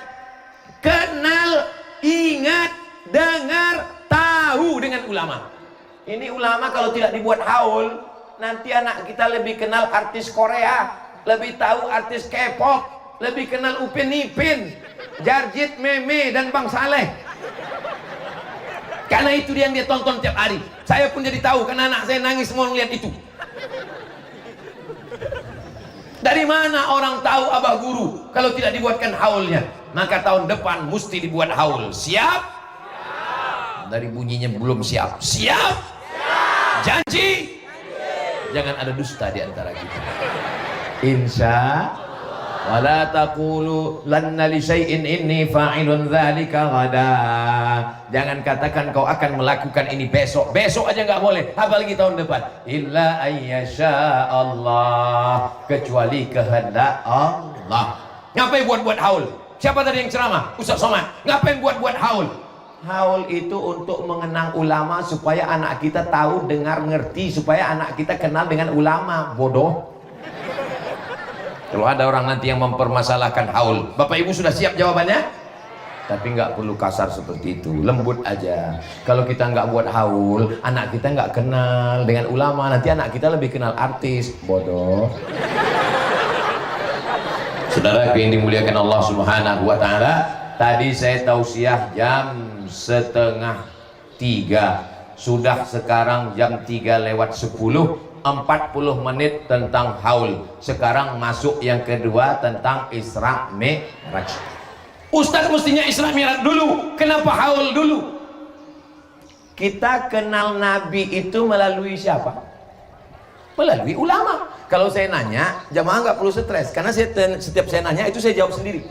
kenal, ingat, dengar, tahu dengan ulama. Ini ulama kalau tidak dibuat haul, nanti anak kita lebih kenal artis Korea, lebih tahu artis K-pop, lebih kenal Upin Ipin, Jarjit, Meme, dan Bang Saleh. Karena itu yang dia tonton tiap hari. Saya pun jadi tahu, karena anak saya nangis semua melihat itu. Dari mana orang tahu Abah Guru kalau tidak dibuatkan haulnya? Maka tahun depan mesti dibuat haul. Siap? Dari bunyinya belum siap. Siap? Janji? Jangan ada dusta di antara kita. Insya wala taqulu lanna li syai'in inni fa'ilun dzalika ghada. Jangan katakan kau akan melakukan ini besok. Besok aja nggak boleh, apalagi tahun depan. Illa ayyasha Allah, kecuali kehendak Allah. Ngapain buat-buat haul? Siapa tadi yang ceramah? Ustaz Somad. Ngapain buat-buat haul? Haul itu untuk mengenang ulama supaya anak kita tahu, dengar, ngerti, supaya anak kita kenal dengan ulama. Bodoh. Kalau ada orang nanti yang mempermasalahkan haul, Bapak Ibu sudah siap jawabannya? Tapi nggak perlu kasar seperti itu, lembut aja. Kalau kita nggak buat haul, anak kita nggak kenal dengan ulama, nanti anak kita lebih kenal artis. Bodoh. Saudara yang dimuliakan Allah Subhanahu wa Ta'ala, tadi saya tausiah jam 2:30, sudah sekarang jam 3:10. 40 menit tentang haul. Sekarang masuk yang kedua tentang Isra Mi'raj. Ustaz mestinya Isra Mi'raj dulu. Kenapa haul dulu? Kita kenal Nabi itu melalui siapa? Melalui ulama. Kalau saya nanya, jamaah nggak perlu stres, karena setiap saya nanya itu saya jawab sendiri.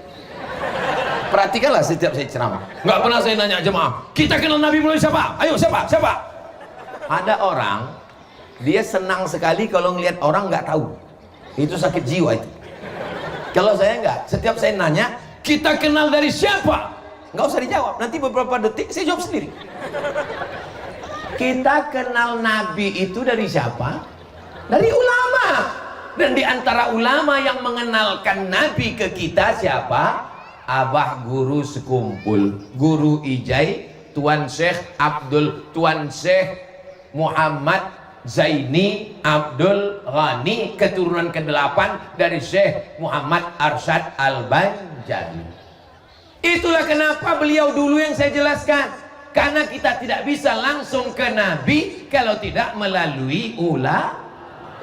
Perhatikanlah setiap saya ceramah. Nggak pernah saya nanya jemaah, kita kenal Nabi melalui siapa? Ayo siapa? Siapa? Ada orang, dia senang sekali kalau ngelihat orang nggak tahu. Itu sakit jiwa itu. Kalau saya nggak, setiap saya nanya, kita kenal dari siapa? Nggak usah dijawab. Nanti beberapa detik saya jawab sendiri. Kita kenal Nabi itu dari siapa? Dari ulama. Dan di antara ulama yang mengenalkan Nabi ke kita siapa? Abah guru sekumpul, Guru Ijai, Tuan Syekh Abdul, Tuan Syekh Muhammad Zaini Abdul Ghani, keturunan ke-8 dari Syekh Muhammad Arsyad Al-Banjali. Itulah kenapa beliau dulu yang saya jelaskan, karena kita tidak bisa langsung ke Nabi kalau tidak melalui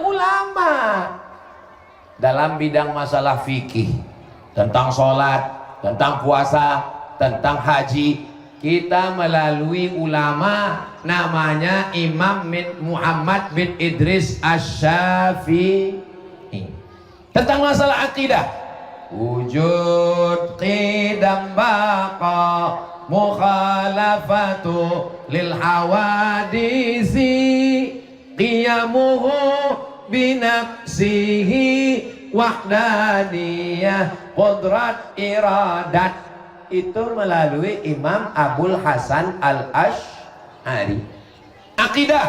ulama. Dalam bidang masalah fikih, tentang sholat, tentang puasa, tentang haji, kita melalui ulama namanya Imam Muhammad bin Idris Asy-Syafi'i. Tentang masalah akidah, wujud qidam baqa mukhalafatu lil hawadisi qiyamuhu binafsihi wahdaniyah qudrat iradat. Itu melalui Imam Abul Hasan Al-Asy'ari. Akidah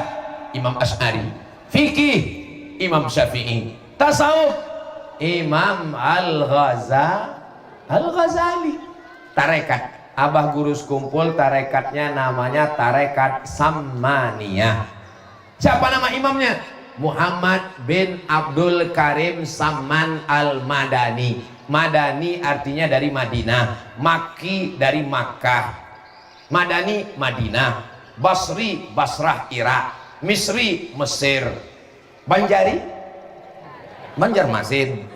Imam Asy'ari, fikih Imam Syafi'i, tasawuf Imam Al-Ghazali, tarekat Abah Guru Skumpul tarekatnya namanya tarekat Sammaniyah. Siapa nama imamnya? Muhammad bin Abdul Karim Samman Al-Madani. Madani artinya dari Madinah, Makki dari Makkah, Madani Madinah, Basri Basrah Irak, Misri Mesir, Banjari Banjarmasin,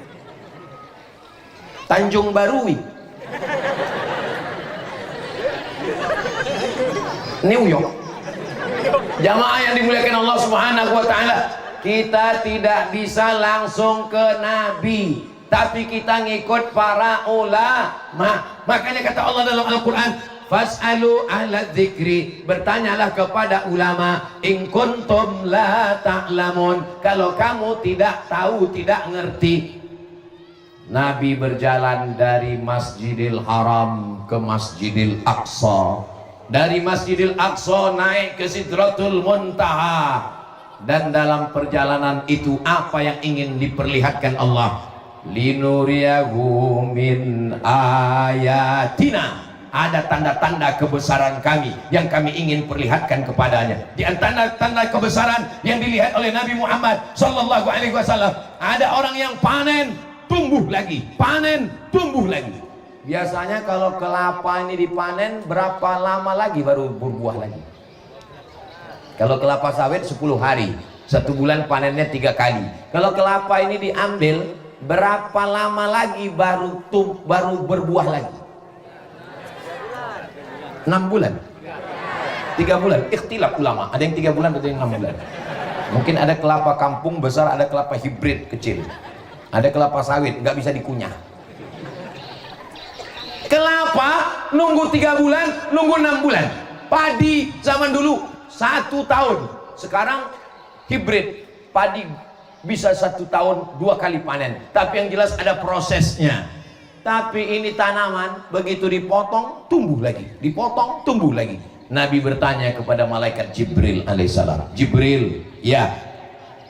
Tanjung Barui New York. Jamaah yang dimuliakan Allah Subhanahu wa taala, kita tidak bisa langsung ke Nabi, tapi kita ngikut para ulama. Makanya kata Allah dalam Al-Quran, fas'alu ahla dzikri, bertanyalah kepada ulama, in kuntum la ta'lamun, kalau kamu tidak tahu, tidak ngerti. Nabi berjalan dari Masjidil Haram ke Masjidil Aqsa, dari Masjidil Aqsa naik ke Sidratul Muntaha, dan dalam perjalanan itu apa yang ingin diperlihatkan Allah? Linuriyahu min ayatina, ada tanda-tanda kebesaran kami yang kami ingin perlihatkan kepadanya. Di antara tanda kebesaran yang dilihat oleh Nabi Muhammad sallallahu alaihi wasallam, ada orang yang panen tumbuh lagi, panen tumbuh lagi. Biasanya kalau kelapa ini dipanen, berapa lama lagi baru berbuah lagi? Kalau kelapa sawit 10 hari, 1 bulan panennya 3 kali. Kalau kelapa ini diambil, berapa lama lagi baru berbuah lagi? 6 bulan, 3 bulan. Ikhtilaf ulama, ada yang 3 bulan, ada yang 6 bulan. Mungkin ada kelapa kampung besar, ada kelapa hibrid kecil, ada kelapa sawit nggak bisa dikunyah. Kelapa nunggu 3 bulan, nunggu 6 bulan. Padi zaman dulu 1 tahun, sekarang hibrid padi bisa 1 tahun 2 kali panen. Tapi yang jelas ada prosesnya. Tapi ini tanaman begitu dipotong tumbuh lagi, dipotong tumbuh lagi. Nabi bertanya kepada malaikat Jibril alaihissalam, Jibril, ya,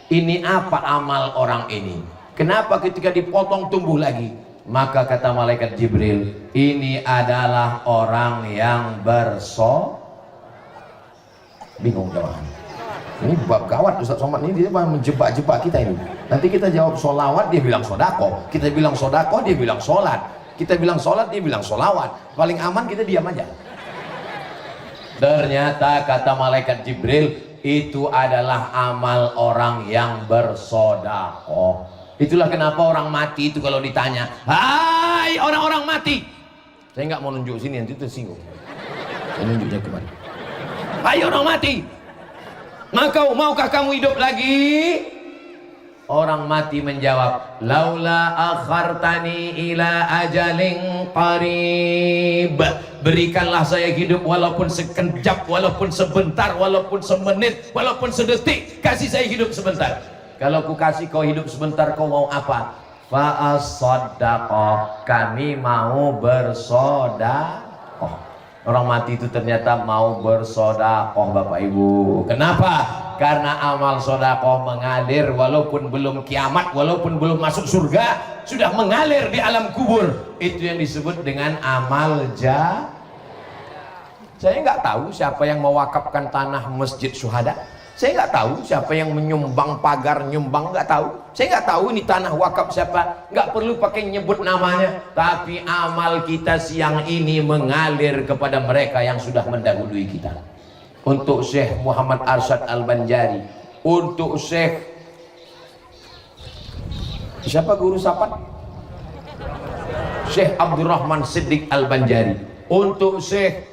ini apa amal orang ini? Kenapa ketika dipotong tumbuh lagi? Maka kata malaikat Jibril, ini adalah orang yang bingung jawaban. Ini bab gawat Ustaz Somad ini, dia menjebak-jebak kita ini. Nanti kita jawab solawat, dia bilang sodako. Kita bilang sodako, dia bilang solat. Kita bilang solat, dia bilang solawat. Paling aman kita diam aja. Ternyata kata malaikat Jibril, itu adalah amal orang yang bersodako. Itulah kenapa orang mati itu kalau ditanya, hai orang-orang mati. Saya nggak mau nunjuk sini, nanti tersinggung. Saya nunjuknya kemana? Hai orang mati, maukah kamu hidup lagi? Orang mati menjawab, laula akhartani ila ajalin qarib, berikanlah saya hidup walaupun sekejap, walaupun sebentar, walaupun semenit, walaupun sedetik, kasih saya hidup sebentar. Kalau ku kasih kau hidup sebentar, kau mau apa? Fa as-saddaqah, kami mau bersedekah. Orang mati itu ternyata mau bersedekah, Bapak Ibu. Kenapa? Karena amal sedekah mengalir walaupun belum kiamat, walaupun belum masuk surga, sudah mengalir di alam kubur. Itu yang disebut dengan amal jariah. Saya nggak tahu siapa yang mewakafkan tanah Masjid Syuhada. Saya nggak tahu siapa yang menyumbang pagar, nyumbang, nggak tahu. Saya nggak tahu ini tanah wakaf siapa, nggak perlu pakai nyebut namanya. Tapi amal kita siang ini mengalir kepada mereka yang sudah mendahului kita. Untuk Syekh Muhammad Arsyad Al-Banjari, untuk Syekh siapa guru sapat? Syekh Abdurrahman Siddiq Al-Banjari, untuk Syekh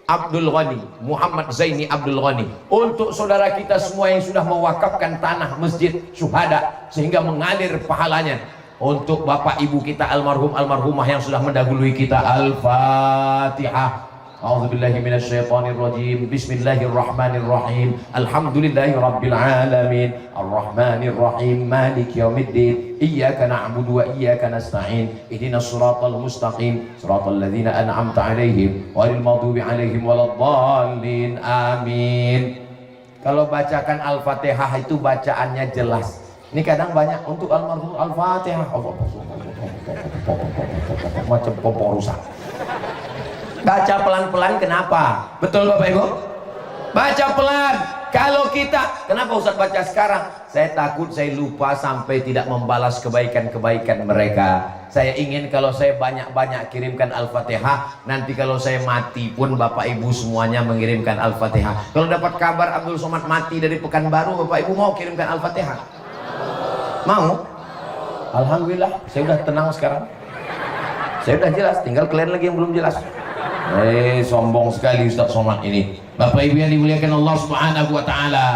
Abdul Ghani, Muhammad Zaini Abdul Ghani, untuk saudara kita semua yang sudah mewakafkan tanah Masjid Syuhada sehingga mengalir pahalanya, untuk bapak ibu kita almarhum almarhumah yang sudah mendahului kita. Al-Fatihah. A'udzubillahi minasyaitonirrajim. Bismillahirrahmanirrahim. Alhamdulillahi rabbil alamin. Arrahmanirrahim. Maliki yaumiddin. Iyyaka na'budu wa iyyaka nasta'in. Ihdinas siratal mustaqim. Siratal ladzina an'amta 'alaihim ghairil maghdubi 'alaihim waladdallin. Amin. Kalau bacakan Al-Fatihah itu bacaannya jelas. Ini kadang banyak untuk almarhum Al-Fatihah macam kompor rusak. Baca pelan-pelan, kenapa? Betul Bapak Ibu? Baca pelan. Kalau kita, kenapa Ustaz baca sekarang? Saya takut saya lupa sampai tidak membalas kebaikan-kebaikan mereka. Saya ingin kalau saya banyak-banyak kirimkan Al-Fatihah, nanti kalau saya mati pun Bapak Ibu semuanya mengirimkan Al-Fatihah. Kalau dapat kabar Abdul Somad mati dari Pekanbaru, Bapak Ibu mau kirimkan Al-Fatihah? Mau? Alhamdulillah, saya udah tenang sekarang. Saya udah jelas, tinggal kalian lagi yang belum jelas. Sombong sekali Ustaz Somad ini. Bapak Ibu yang dimuliakan Allah Subhanahu wa taala,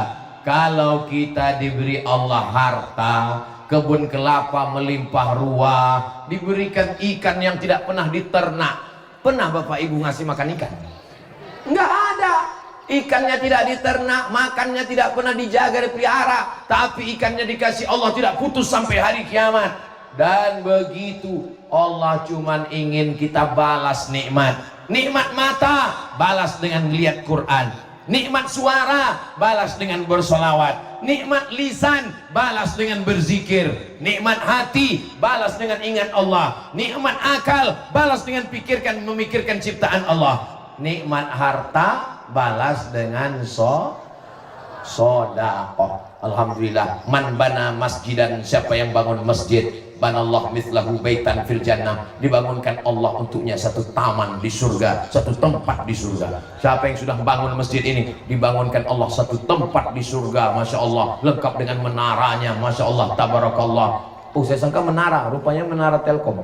kalau kita diberi Allah harta, kebun kelapa melimpah ruah, diberikan ikan yang tidak pernah diternak. Pernah Bapak Ibu ngasih makan ikan? Enggak ada. Ikannya tidak diternak, makannya tidak pernah dijaga, dipelihara, tapi ikannya dikasih Allah tidak putus sampai hari kiamat. Dan begitu Allah cuman ingin kita balas nikmat. Nikmat mata balas dengan melihat Quran, nikmat suara balas dengan bersolawat, nikmat lisan balas dengan berzikir, nikmat hati balas dengan ingat Allah, nikmat akal balas dengan memikirkan ciptaan Allah, nikmat harta balas dengan sedekah. Alhamdulillah, man bana masjidan, siapa yang bangun masjid, banallah mithlahu baitan fil jannah, dibangunkan Allah untuknya satu taman di surga, satu tempat di surga. Siapa yang sudah bangun masjid ini, dibangunkan Allah satu tempat di surga. Masya Allah, lengkap dengan menaranya. Masya Allah, tabarakallah. Saya sangka menara, rupanya menara Telkom.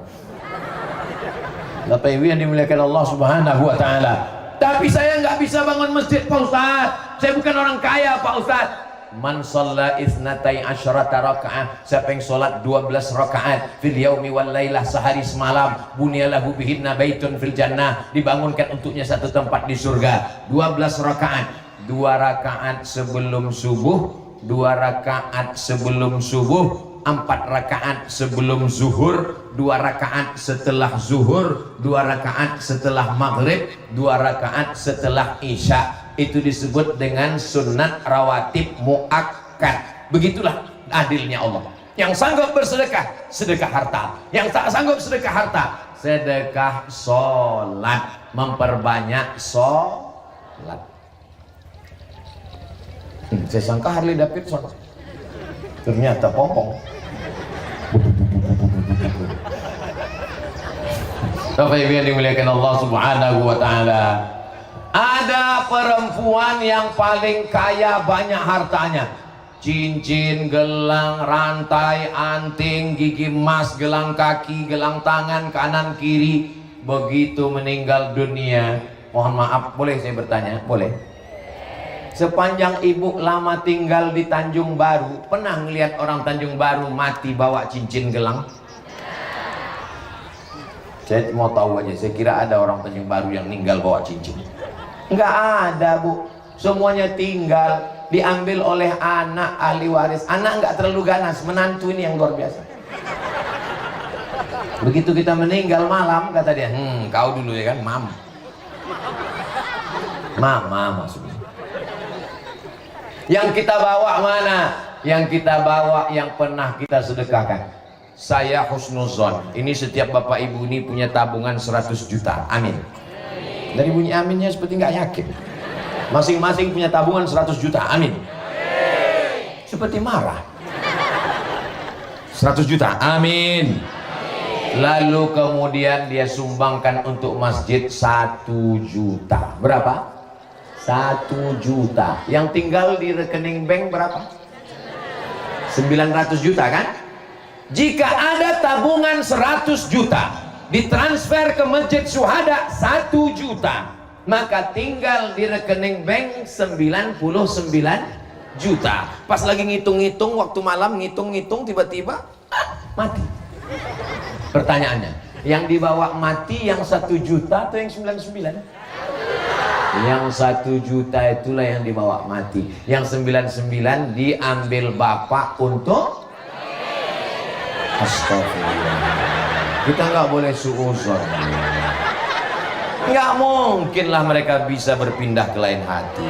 Bapak Ibu yang dimuliakan Allah Subhanahu wa taala. Tapi saya nggak bisa bangun masjid Pak Ustaz, saya bukan orang kaya Pak Ustaz. Man shalla isnatai asyrata rakaat, siapa yang sholat 12 rakaat fil yaumi wal lailah, sehari semalam, bunyalahu bihinna baitun fil jannah, dibangunkan untuknya satu tempat di surga. 12 rakaat, 2 rakaat sebelum subuh, 2 rakaat sebelum subuh, 4 rakaat sebelum zuhur, 2 rakaat setelah zuhur, 2 rakaat setelah maghrib, 2 rakaat setelah isya. Itu disebut dengan sunat rawatib muakkad. Begitulah adilnya Allah. Yang sanggup bersedekah, sedekah harta. Yang tak sanggup sedekah harta, sedekah sholat, memperbanyak sholat. Saya sangka Harley Davidson, ternyata pompong. Bapak Ibu yang dimuliakan Allah Subhanahu wa taala, ada perempuan yang paling kaya, banyak hartanya. Cincin, gelang, rantai, anting, gigi emas, gelang kaki, gelang tangan, kanan kiri. Begitu meninggal dunia, mohon maaf, boleh saya bertanya? Boleh? Sepanjang ibu lama tinggal di Tanjung Baru, pernah ngelihat orang Tanjung Baru mati bawa cincin gelang? Saya mau tahu aja, saya kira ada orang Tanjung Baru yang meninggal bawa cincin. Enggak ada Bu, semuanya tinggal, diambil oleh anak ahli waris. Anak enggak terlalu ganas, menantu ini yang luar biasa. Begitu kita meninggal malam, kata dia, kau dulu ya kan, mama maksudnya. Yang kita bawa mana? Yang kita bawa yang pernah kita sedekahkan. Saya husnuzon, ini setiap bapak ibu ini punya tabungan 100 juta, amin. Dari bunyi aminnya seperti nggak yakin. Masing-masing punya tabungan 100 juta, amin. Seperti marah. 100 juta, amin. Lalu kemudian dia sumbangkan untuk masjid 1 juta. Berapa? 1 juta. Yang tinggal di rekening bank berapa? 900 juta kan? Jika ada tabungan 100 juta ditransfer ke Masjid Syuhada 1 juta, maka tinggal di rekening bank 99 juta. Pas lagi ngitung-ngitung waktu malam, ngitung-ngitung tiba-tiba mati. Pertanyaannya, yang dibawa mati yang 1 juta atau yang 99? Yang 1 juta itulah yang dibawa mati. Yang 99 diambil bapak untuk astagfirullah. Kita nggak boleh suuzon. Nggak mungkinlah mereka bisa berpindah ke lain hati.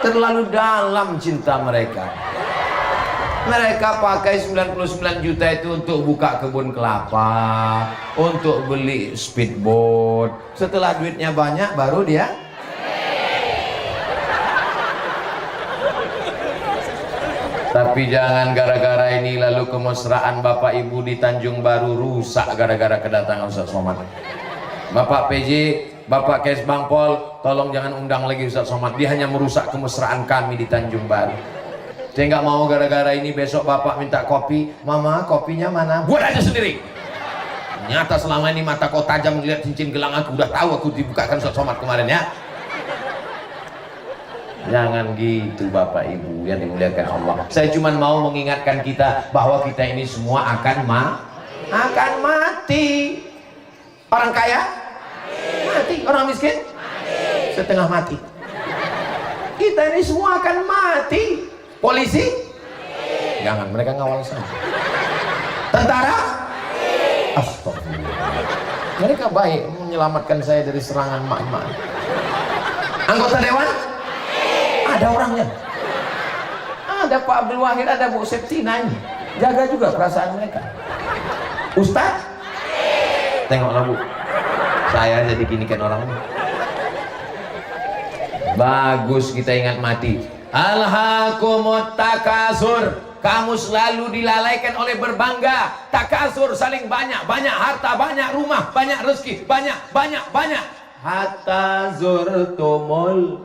Terlalu dalam cinta mereka. Mereka pakai 99 juta itu untuk buka kebun kelapa, untuk beli speedboat. Setelah duitnya banyak baru dia tapi jangan gara-gara ini lalu kemesraan Bapak Ibu di Tanjung Baru rusak gara-gara kedatangan Ustaz Somad. Bapak PJ, Bapak Kes Bangpol, tolong jangan undang lagi Ustaz Somad. Dia hanya merusak kemesraan kami di Tanjung Baru. Saya nggak mau gara-gara ini besok Bapak minta kopi, Mama kopinya mana? Buat aja sendiri. Nyata selama ini mata kau tajam melihat cincin gelang aku. Udah tahu aku dibukakan Ustaz Somad kemarin ya. Jangan gitu Bapak Ibu yang dimuliakan Allah. Saya cuma mau mengingatkan kita bahwa kita ini semua akan mati. Orang kaya mati, orang miskin setengah mati. Kita ini semua akan mati. Polisi jangan, mereka ngawal saya. Tentara astagfirullah, mereka baik menyelamatkan saya dari serangan mak-mak. Anggota dewan ada orangnya, ada Pak Abdul Wahid, ada Bu Septina ini, jaga juga perasaan mereka. Ustaz, tengoklah Bu, saya jadi gini kan orang ini. Bagus kita ingat mati. Alhaakumut takasur, kamu selalu dilalaikan oleh berbangga. Takasur, saling banyak, banyak harta, banyak rumah, banyak rezeki, banyak. Hatta zurtumul,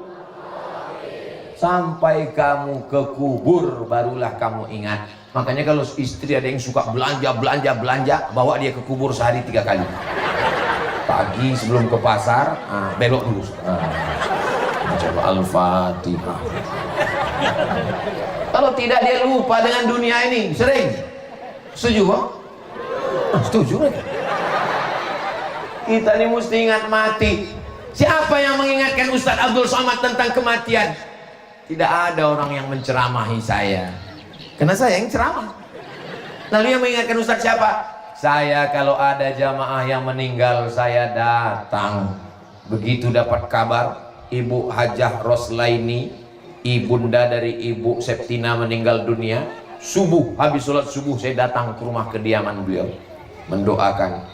sampai kamu ke kubur barulah kamu ingat. Makanya kalau istri ada yang suka belanja, bawa dia ke kubur sehari 3 kali. Pagi sebelum ke pasar, belok dulu. Coba Al-Fatihah. Kalau tidak dia lupa dengan dunia ini. Sering. Setuju Bang? Setuju mereka. Kita ini mesti ingat mati. Siapa yang mengingatkan Ustaz Abdul Somad tentang kematian? Tidak ada orang yang menceramahi saya, karena saya yang ceramah. Lalu yang mengingatkan Ustaz siapa? Saya kalau ada jamaah yang meninggal saya datang. Begitu dapat kabar Ibu Hajah Roslaini, ibunda dari Ibu Septina meninggal dunia, subuh, habis sholat subuh saya datang ke rumah kediaman beliau mendoakan.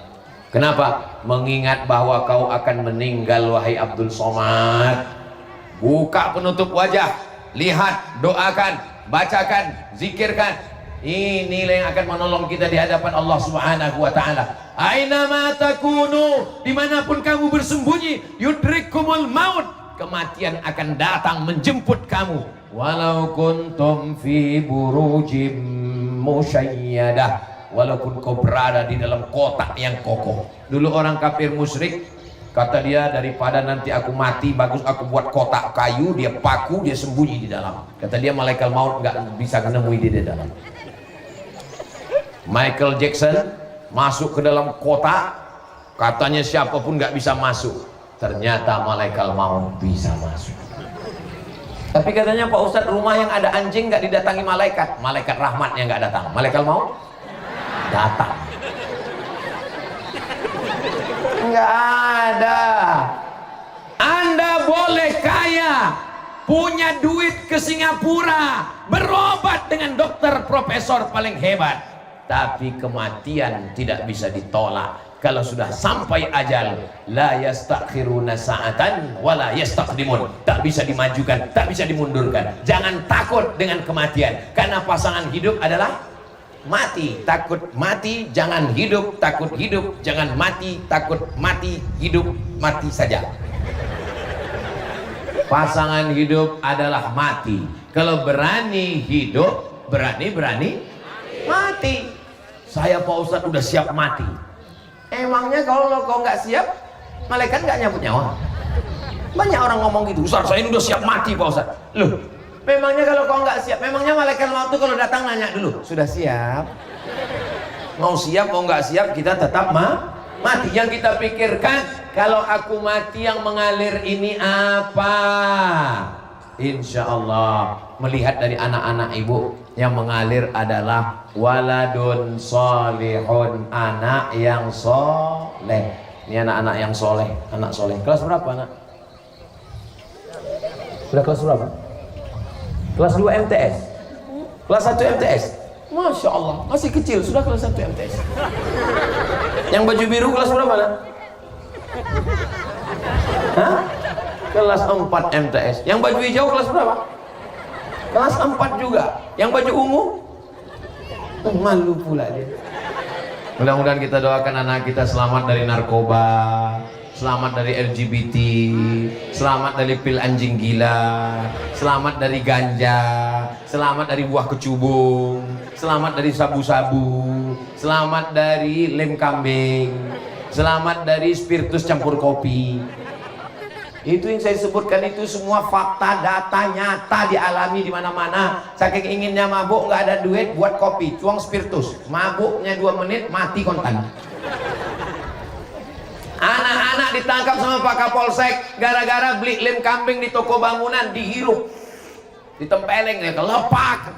Kenapa? Mengingat bahwa kau akan meninggal wahai Abdul Somad. Buka penutup wajah, lihat, doakan, bacakan, zikirkan. Inilah yang akan menolong kita di hadapan Allah Subhanahu wa ta'ala. Aina ma takunu, dimanapun kamu bersembunyi, yudrikumul maut, kematian akan datang menjemput kamu. Walau kuntum fi burujim musyayyadah, walaupun kau berada di dalam kotak yang kokoh. Dulu orang kafir musyrik, kata dia, daripada nanti aku mati, bagus aku buat kotak kayu, dia paku, dia sembunyi di dalam. Kata dia malaikat maut nggak bisa menemui dia di dalam. Michael Jackson masuk ke dalam kotak, katanya siapapun nggak bisa masuk. Ternyata malaikat maut bisa masuk. Tapi katanya Pak Ustadz, rumah yang ada anjing nggak didatangi malaikat, malaikat rahmat yang nggak datang, malaikat maut datang. Nggak ada. Anda boleh kaya, punya duit ke Singapura, berobat dengan dokter profesor paling hebat, tapi kematian tidak bisa ditolak. Kalau sudah sampai ajal, la yastakhiruna sa'atan wa la yastaqdimun, tak bisa dimajukan, tak bisa dimundurkan. Jangan takut dengan kematian, karena pasangan hidup adalah mati. Takut mati, jangan hidup. Takut hidup, jangan mati. Takut mati, hidup, mati saja. Pasangan hidup adalah mati. Kalau berani hidup, berani mati. Saya Pak Ustadz udah siap mati. Emangnya kalau kau nggak siap, malaikat nggak nyabut nyawa. Banyak orang ngomong gitu, Ustaz saya ini udah siap mati Pak Ustaz. Loh, memangnya kalau kau nggak siap, memangnya malaikat maut itu kalau datang nanya dulu, sudah siap? Mau siap mau nggak siap kita tetap mati. Yang kita pikirkan, kalau aku mati yang mengalir ini apa? Insya Allah melihat dari anak-anak ibu yang mengalir adalah waladun solihun, anak yang soleh. Ini anak-anak yang soleh, anak soleh. Kelas berapa anak? Sudah kelas berapa? Kelas 2 MTS? Kelas 1 MTS? Masya Allah, masih kecil sudah kelas 1 MTS. Yang baju biru kelas berapa nak? Hah? Kelas 4 MTS. Yang baju hijau kelas berapa? Kelas 4 juga. Yang baju ungu? Malu pula dia. Mudah-mudahan kita doakan anak kita selamat dari narkoba, selamat dari LGBT, selamat dari pil anjing gila, selamat dari ganja, selamat dari buah kecubung, selamat dari sabu-sabu, selamat dari lem kambing, selamat dari spiritus campur kopi. Itu yang saya sebutkan itu semua fakta, data nyata dialami di mana-mana. Saking inginnya mabuk nggak ada duit buat kopi, cuang spiritus. Mabuknya 2 menit mati kontan. Anak-anak ditangkap sama Pak Kapolsek gara-gara beli lem kambing di toko bangunan, dihirup, ditempeleng, kelepak.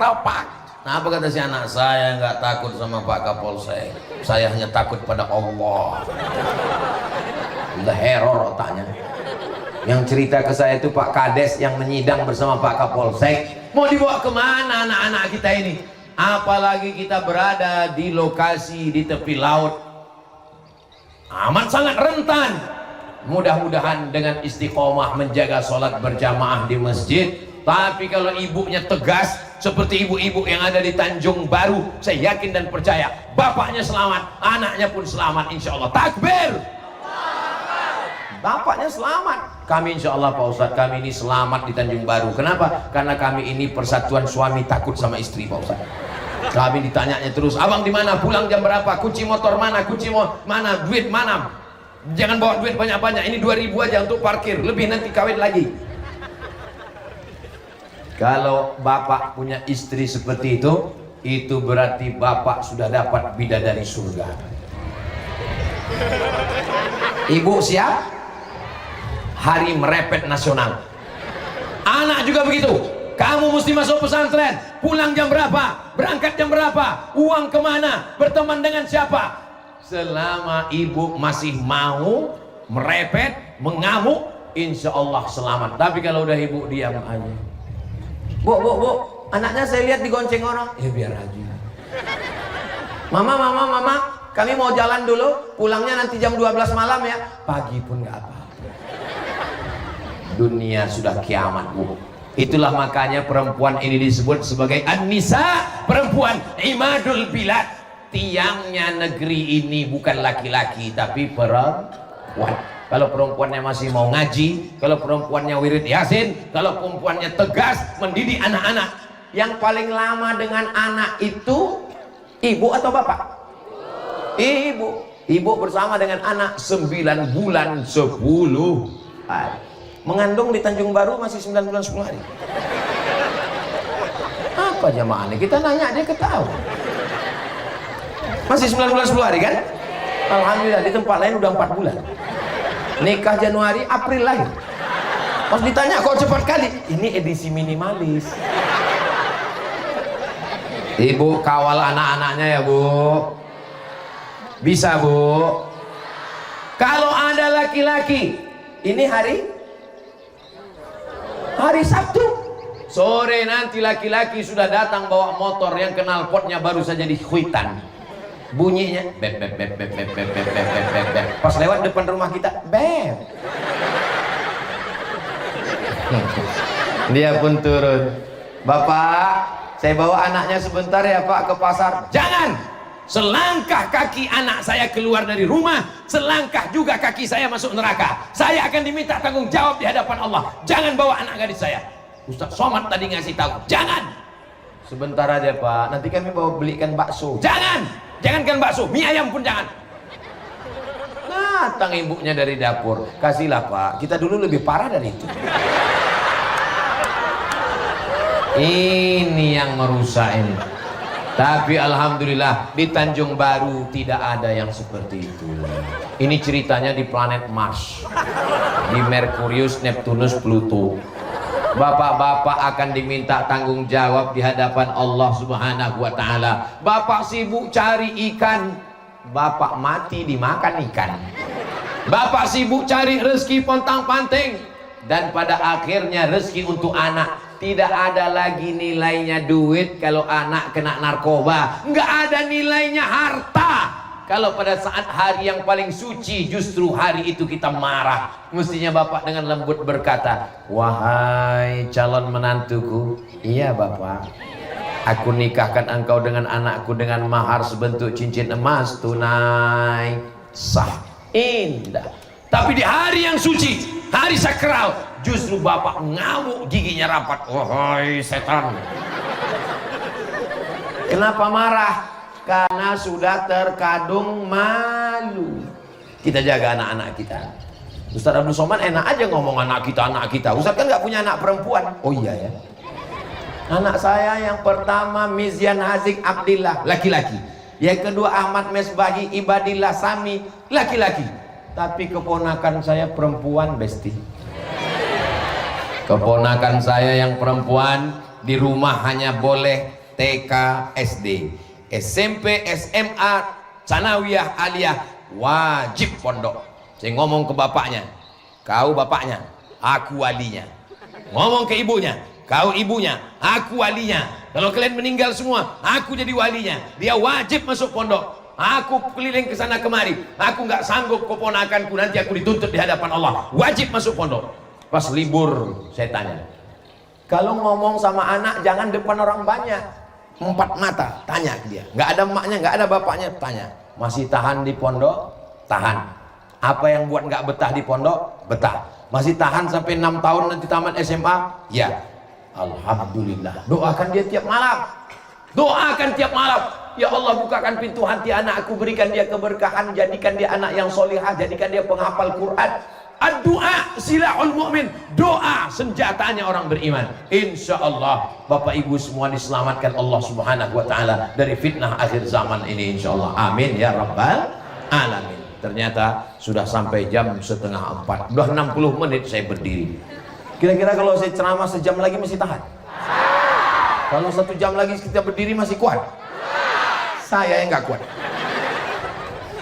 Nah, apa kata si anak? Saya nggak takut sama Pak Kapolsek, saya hanya takut pada Allah. Udah heror otaknya. Yang cerita ke saya itu Pak Kades yang menyidang bersama Pak Kapolsek. Mau dibawa kemana anak-anak kita ini? Apalagi kita berada di lokasi di tepi laut, amat sangat rentan. Mudah-mudahan dengan istiqomah menjaga sholat berjamaah di masjid. Tapi kalau ibunya tegas seperti ibu-ibu yang ada di Tanjung Baru, saya yakin dan percaya bapaknya selamat, anaknya pun selamat insya Allah. Takbir! Bapaknya selamat. Kami insya Allah Pak Ustadz, kami ini selamat di Tanjung Baru. Kenapa? Karena kami ini persatuan suami takut sama istri Pak Ustadz. Kami ditanyanya terus, abang di mana? Pulang jam berapa? Kunci motor mana? Kunci mana? Duit mana? Jangan bawa duit banyak-banyak. Ini 2.000 aja untuk parkir. Lebih nanti kawin lagi. Kalau bapak punya istri seperti itu berarti bapak sudah dapat bidadari surga. Ibu siap? Hari merepet nasional. Anak juga begitu. Kamu mesti masuk pesantren. Pulang jam berapa? Berangkat jam berapa? Uang kemana? Berteman dengan siapa? Selama ibu masih mau merepet, mengamuk, insya Allah selamat. Tapi kalau udah ibu diam aja. Bu, anaknya saya lihat digonceng orang. Ya biar aja. Mama, kami mau jalan dulu. Pulangnya nanti jam 12 malam ya. Pagi pun nggak apa. Dunia sudah kiamat, Bu. Itulah makanya perempuan ini disebut sebagai an-nisa, perempuan imadul bilad. Tiangnya negeri ini bukan laki-laki tapi perempuan. Kalau perempuannya masih mau ngaji, kalau perempuannya wirid yasin, kalau perempuannya tegas mendidik anak-anak. Yang paling lama dengan anak itu ibu atau bapak? Ibu. Ibu bersama dengan anak 9 bulan 10 hari. Mengandung di Tanjung Baru masih 9 bulan 10 hari. Apa jamaah ini? Kita nanya dia ketawa. Masih 9 bulan 10 hari kan? Alhamdulillah, di tempat lain udah 4 bulan. Nikah Januari, April lahir. Pas ditanya kok cepat kali? Ini edisi minimalis. Ibu kawal anak-anaknya ya Bu. Bisa Bu. Kalau ada laki-laki, ini hari Sabtu sore nanti laki-laki sudah datang bawa motor yang knalpotnya baru saja dihuitan, bunyinya bep bep bep bep bep bep bep bep bep bep. Pas lewat depan rumah kita bep, dia pun turun. Bapak, saya bawa anaknya sebentar ya Pak ke pasar. Jangan, selangkah kaki anak saya keluar dari rumah, selangkah juga kaki saya masuk neraka. Saya akan diminta tanggung jawab di hadapan Allah. Jangan bawa anak gadis saya. Ustaz Somad tadi ngasih tahu, jangan. Sebentar aja Pak, nanti kami bawa belikan bakso. Jangankan bakso, mie ayam pun jangan. Nah, Datang ibunya dari dapur, kasihlah Pak, kita dulu lebih parah dari itu. Ini yang merusak ini. Tapi alhamdulillah di Tanjung Baru tidak ada yang seperti itu. Ini ceritanya di planet Mars, di Merkurius, Neptunus, Pluto. Bapak-bapak akan diminta tanggung jawab di hadapan Allah Subhanahu wa taala. Bapak sibuk cari ikan, bapak mati dimakan ikan. Bapak sibuk cari rezeki pontang-panting, dan pada akhirnya rezeki untuk anak tidak ada lagi nilainya duit kalau anak kena narkoba, nggak ada nilainya harta kalau pada saat hari yang paling suci justru hari itu kita marah. Mestinya bapak dengan lembut berkata, wahai calon menantuku, iya bapak, aku nikahkan engkau dengan anakku dengan mahar sebentuk cincin emas tunai, sah, indah. Tapi di hari yang suci, hari sakral, justru bapak ngamuk, giginya rapat. Wahai setan, kenapa marah? Karena sudah terkadung malu. Kita jaga anak-anak kita. Ustaz Abdul Somad enak aja ngomong anak kita. Ustaz kan nggak punya anak perempuan. Oh iya ya. Anak saya yang pertama Mizyan Hazik Abdillah, laki-laki. Yang kedua Ahmad Mesbahi Ibadillah Sami, laki-laki. Tapi keponakan saya perempuan, besti. Keponakan saya yang perempuan di rumah hanya boleh TK, SD, SMP, SMA, Sanawiyah, Aliyah, wajib pondok. Saya ngomong ke bapaknya, kau bapaknya, aku walinya. Ngomong ke ibunya, kau ibunya, aku walinya. Kalau kalian meninggal semua, aku jadi walinya. Dia wajib masuk pondok. Aku keliling ke sana kemari, aku nggak sanggup keponakanku nanti aku dituntut di hadapan Allah. Wajib masuk pondok. Pas libur saya tanya, kalau ngomong sama anak jangan depan orang banyak, 4 mata. Tanya dia, nggak ada emaknya, nggak ada bapaknya. Tanya, masih tahan di pondok? Tahan. Apa yang buat nggak betah di pondok? Betah. Masih tahan sampai 6 tahun nanti tamat SMA? Ya. Alhamdulillah. Doakan dia tiap malam. Doakan tiap malam. Ya Allah, bukakan pintu hati anakku, berikan dia keberkahan, jadikan dia anak yang solihah, jadikan dia penghafal Quran. Doa silahul mu'min, doa senjatanya orang beriman. Insya Allah Bapak Ibu semua diselamatkan Allah Subhanahu wa ta'ala dari fitnah akhir zaman ini, insya Allah. Amin ya rabbal alamin. Ternyata sudah sampai jam 3:30, udah 60 menit saya berdiri. Kira-kira kalau saya ceramah sejam lagi masih tahan? Kalau 1 jam lagi kita berdiri masih kuat? Saya yang nggak kuat.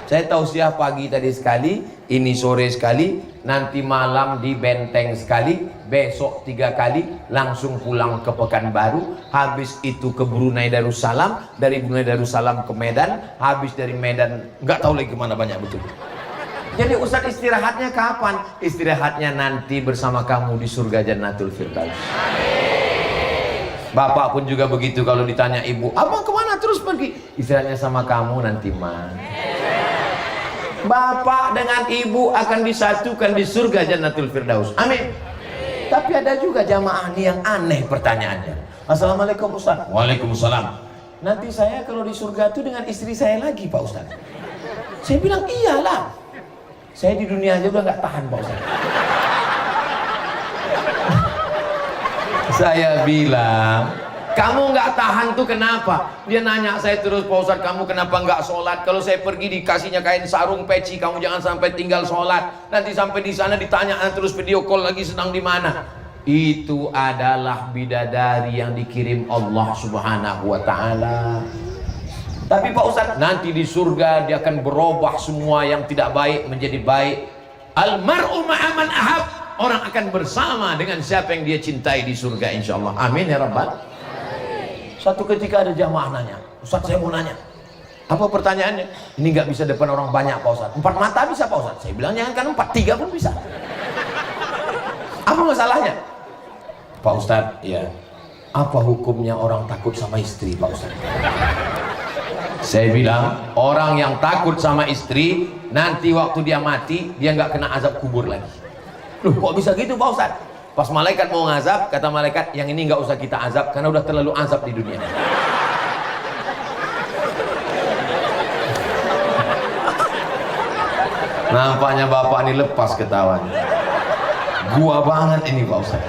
Saya tausiah pagi tadi sekali, ini sore sekali, nanti malam di Benteng sekali, besok 3 kali, langsung pulang ke Pekanbaru, habis itu ke Brunei Darussalam, dari Brunei Darussalam ke Medan, habis dari Medan nggak tahu lagi kemana, banyak betul. Jadi Ustaz istirahatnya kapan? Istirahatnya nanti bersama kamu di surga Jannatul Firdaus. Bapak pun juga begitu, kalau ditanya ibu, abang kemana terus pergi? Istirahatnya sama kamu nanti mah. Bapak dengan ibu akan disatukan di surga Jannatul Firdaus. Amin. Tapi ada juga jamaah nih yang aneh pertanyaannya. Assalamualaikum Ustaz. Waalaikumsalam. Nanti saya kalau di surga itu dengan istri saya lagi Pak Ustaz. Saya bilang iyalah. Saya di dunia aja udah nggak tahan Pak Ustaz. Saya bilang, kamu nggak tahan tuh kenapa? Dia nanya saya terus, Pak Ustadz kamu kenapa nggak sholat? Kalau saya pergi dikasihnya kain sarung peci, kamu jangan sampai tinggal sholat. Nanti sampai di sana ditanya terus video call lagi sedang di mana? Itu adalah bidadari yang dikirim Allah Subhanahu wa ta'ala. Tapi Pak Ustadz, nanti di surga dia akan berubah semua yang tidak baik menjadi baik. Almar'u ma'aman ahab. Orang akan bersama dengan siapa yang dia cintai di surga insyaallah. Amin ya rabbal. Suatu ketika ada jamaah nanya, Ustaz saya mau nanya. Apa pertanyaannya? Ini nggak bisa depan orang banyak Pak Ustaz. 4 mata bisa Pak Ustaz. Saya bilang jangan kan 4, 3 pun bisa. Apa masalahnya? Pak Ustaz, ya. Apa hukumnya orang takut sama istri Pak Ustaz? Saya bilang orang yang takut sama istri nanti waktu dia mati dia nggak kena azab kubur lagi. Loh kok bisa gitu Pak Ustaz? Pas malaikat mau ngazab, kata malaikat yang ini nggak usah kita azab karena udah terlalu azab di dunia. Nampaknya bapak ini lepas ketawanya. Gua banget ini Pak Ustaz.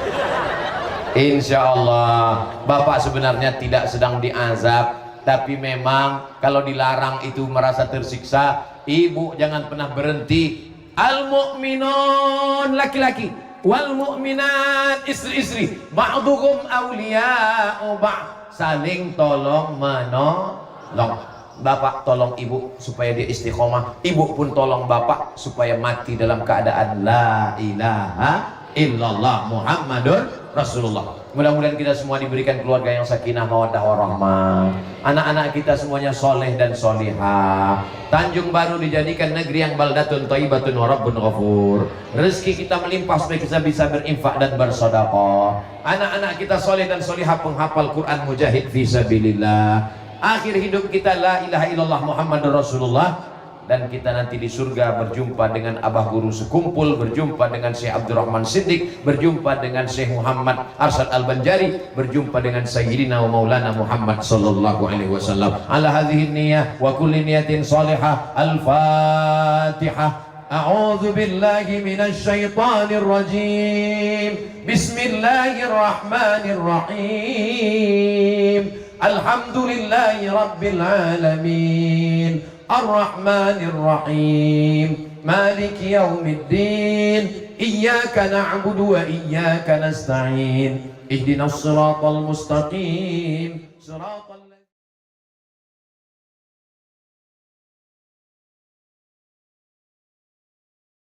Insya Allah bapak sebenarnya tidak sedang diazab, tapi memang kalau dilarang itu merasa tersiksa. Ibu jangan pernah berhenti. Al mu'minun laki-laki, wal mu'minat istri-istri, ba'duhum awliya'u ba'd, saling tolong menolong. Bapak tolong ibu supaya dia istiqomah, ibu pun tolong bapak supaya mati dalam keadaan la ilaha illallah Muhammadur Rasulullah. Mudah-mudahan kita semua diberikan keluarga yang sakinah mawaddah warahmah, anak-anak kita semuanya soleh dan solihah. Tanjung Baru dijadikan negeri yang baldatun thayyibatun wa rabbun ghafur. Rezeki kita melimpah supaya kita bisa berinfak dan bersedekah. Anak-anak kita soleh dan solihah, penghafal Quran, mujahid fi sabilillah. Akhir hidup kita la ilaha illallah Muhammadur Rasulullah. Dan kita nanti di surga berjumpa dengan abah guru sekumpul, berjumpa dengan Syekh Abdurrahman Siddiq, berjumpa dengan Syekh Muhammad Arsyad Al-Banjari, berjumpa dengan Sayyidina wa Maulana Muhammad sallallahu alaihi wasallam. Ala hadhihi niyyah wa kulli niyatin salihah. Al-Fatihah. A'udzu billahi minasy syaithanir rajim. Bismillahirrahmanirrahim. Alhamdulillahi rabbil alamin. الرحمن الرحيم مالك يوم الدين إياك نعبد وإياك نستعين اهدنا الصراط المستقيم صراط